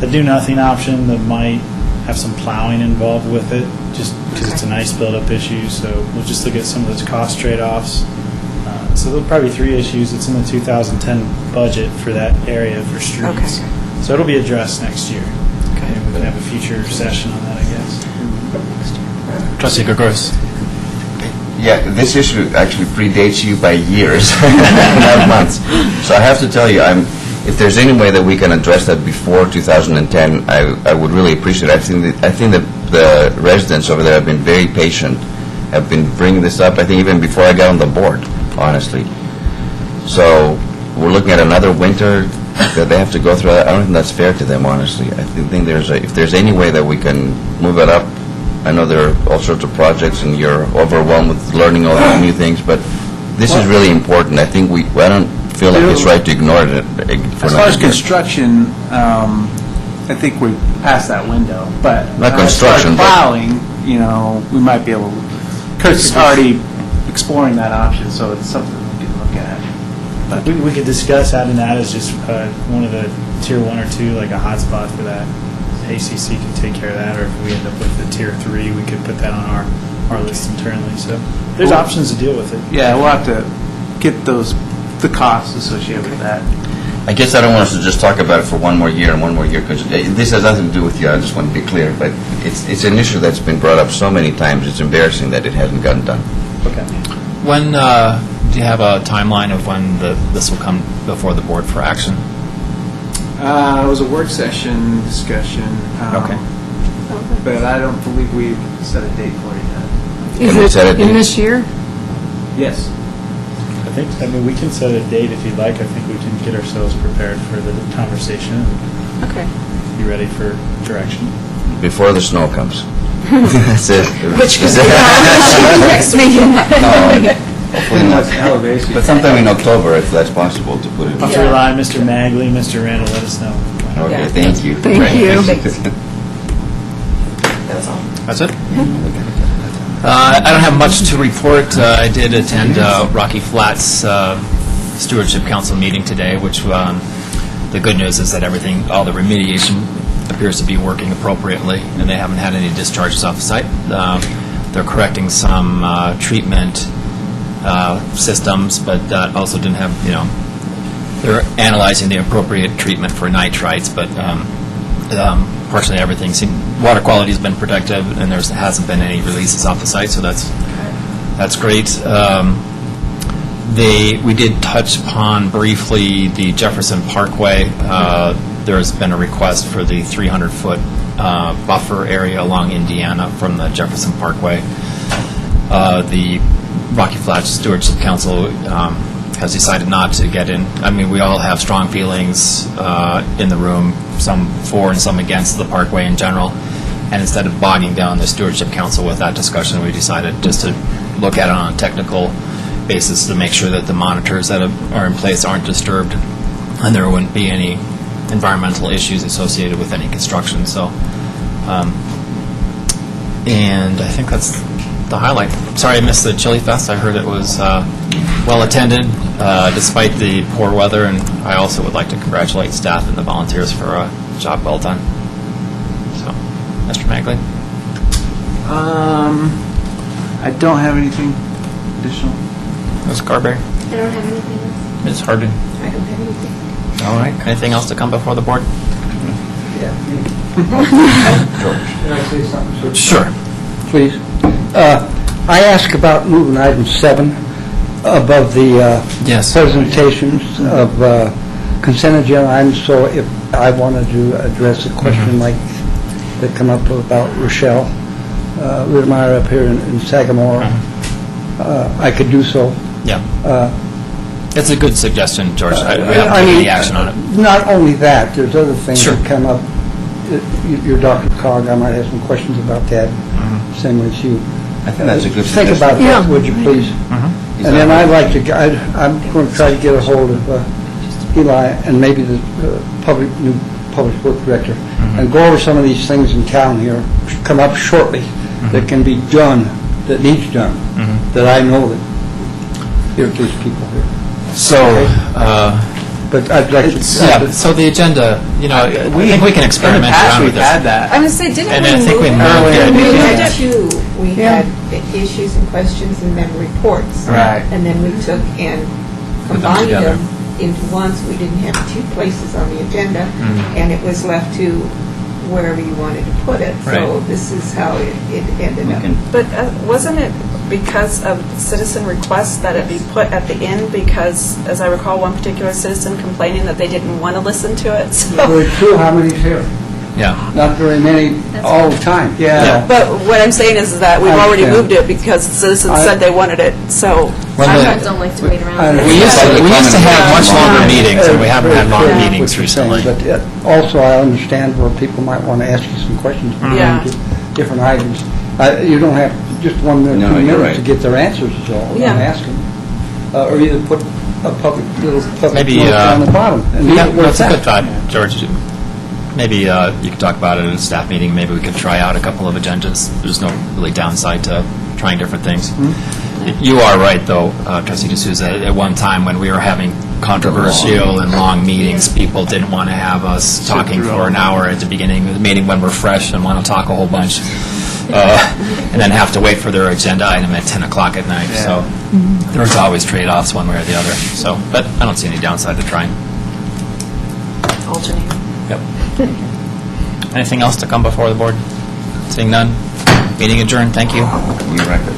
The do-nothing option that might have some plowing involved with it, just because it's an ice buildup issue. So we'll just look at some of those cost trade-offs. So there'll probably be 3 issues. It's in the 2010 budget for that area for streets. Okay. So it'll be addressed next year. Okay. And we can have a future session on that, I guess. Trustee Gregorius. Yeah, this issue actually predates you by years, not months. So I have to tell you, if there's any way that we can address that before 2010, I would really appreciate it. I think that the residents over there have been very patient, have been bringing this up, I think even before I got on the board, honestly. So we're looking at another winter that they have to go through. I don't think that's fair to them, honestly. I think if there's any way that we can move it up. I know there are all sorts of projects and you're overwhelmed with learning all these new things, but this is really important. I think I don't feel like it's right to ignore it. As far as construction, I think we're past that window, but Not as far as construction, but- plowing, we might be able, Kurt's already exploring that option, so it's something we can look at. But We could discuss adding that as just one of the tier 1 or 2, like a hotspot for that. ACC can take care of that, or if we end up with the tier 3, we could put that on our list internally. So there's options to deal with it. Yeah, we'll have to get the costs associated with that. I guess I don't want us to just talk about it for one more year and one more year, because this has nothing to do with you, I just want to be clear, but it's an issue that's been brought up so many times, it's embarrassing that it hasn't gotten done. Okay. When, do you have a timeline of when this will come before the board for action? It was a work session discussion. Okay. But I don't believe we've set a date for it yet. Is Can we set a it in date? this year? Yes. I mean, we can set a date if you'd like. I think we can get ourselves prepared for the conversation Okay. and be ready for direction. Before the snow comes. That's it. Which could be next meeting. Hopefully not. Elevation. But sometime in October, if that's possible, to put it. I'll rely on Mr. Magley, Mr. Randall, let us know. Okay, thank you. Thank you. That's it? I don't have much to report. I did attend Rocky Flats Stewardship Council meeting today, which the good news is that all the remediation appears to be working appropriately, and they haven't had any discharges off the site. They're correcting some treatment systems, but that also didn't have, they're analyzing the appropriate treatment for nitrites, but fortunately everything water quality has been protected, and there hasn't been any releases off the site, so that's great. We did touch upon briefly the Jefferson Parkway. There's been a request for the 300-foot buffer area along Indiana from the Jefferson Parkway. The Rocky Flats Stewardship Council has decided not to get in. I mean, we all have strong feelings in the room, some for and some against the parkway in general. And instead of bogging down the Stewardship Council with that discussion, we decided just to look at it on a technical basis to make sure that the monitors that are in place aren't disturbed and there wouldn't be any environmental issues associated with any construction. So, and I think that's the highlight. Sorry I missed the Chili Fest. I heard it was well attended despite the poor weather, and I also would like to congratulate staff and the volunteers for a job well done. So, Mr. Magley? I don't have anything additional. Ms. Carberry? I don't have anything else. Ms. Hardin? I don't have anything. All right. Anything else to come before the board? Can I say something, sir? Sure. Please. I asked about moving item 7 above the Yes. presentations of consent agenda items, so if I wanted to address a question like that come up about Rochelle Rittmeyer up here in Sagamore, I could do so. Yeah. It's a good suggestion, George. We haven't taken any action on it. Not only that, there's other things Sure. that come up. You're Dr. Cog, I might have some questions about that, same as you. I think that's a good Think suggestion. about that, would you please? Is And that then right? I'd like to, I'm going to try to get a hold of Eli and maybe the new public work director, and go over some of these things in town here, come up shortly, that can be done, that needs done, that I know that there's people here. So, But I'd like to... yeah, so the agenda, I think we can experiment around with this. We've had that. I was going to say, didn't And we I think we move moved it? it. We Yeah. moved it. Two, we had the issues and questions and then reports. Right. And then we took and Put them combined together. them into one, so we didn't have two places on the agenda, Mm-hmm. and it was left to wherever you wanted to put it. So Right. this is how it ended up. But wasn't it because of citizen requests that it be put at the end? Because, as I recall, one particular citizen complaining that they didn't want to listen to it, so... Very true, how many's here? Yeah. Not very many all the time. Yeah. But what I'm saying is that we've I already understand. moved it because the citizens said they wanted it, so... Sometimes don't like to wait around. We used to have much longer meetings, and we haven't had long Very true meetings what you're saying, recently. But also, I understand where people might want to ask you some questions Yeah. related to different items. You don't have just 1 minute, No, 2 you're minutes to right. get their answers is all Yeah. I'm asking. Or either put a little public Maybe, notice on the bottom. And leave Yeah, it where that's a it's good at. thought, George. Maybe you could talk about it at a staff meeting. Maybe we could try out a couple of agendas. There's no really downside to trying different things. You are right, though, Trustee D'Souza. At one time, when we were having controversial and long meetings, people didn't want to have us talking for an hour at the beginning of the meeting when we're fresh and want to talk a whole bunch, and then have to wait for their agenda item at 10 o'clock at night. So there's always trade-offs one way or the other. So, but I don't see any downside to trying. Alternate. Yep. Anything else to come before the board? Seeing none, meeting adjourned. Thank you. New record.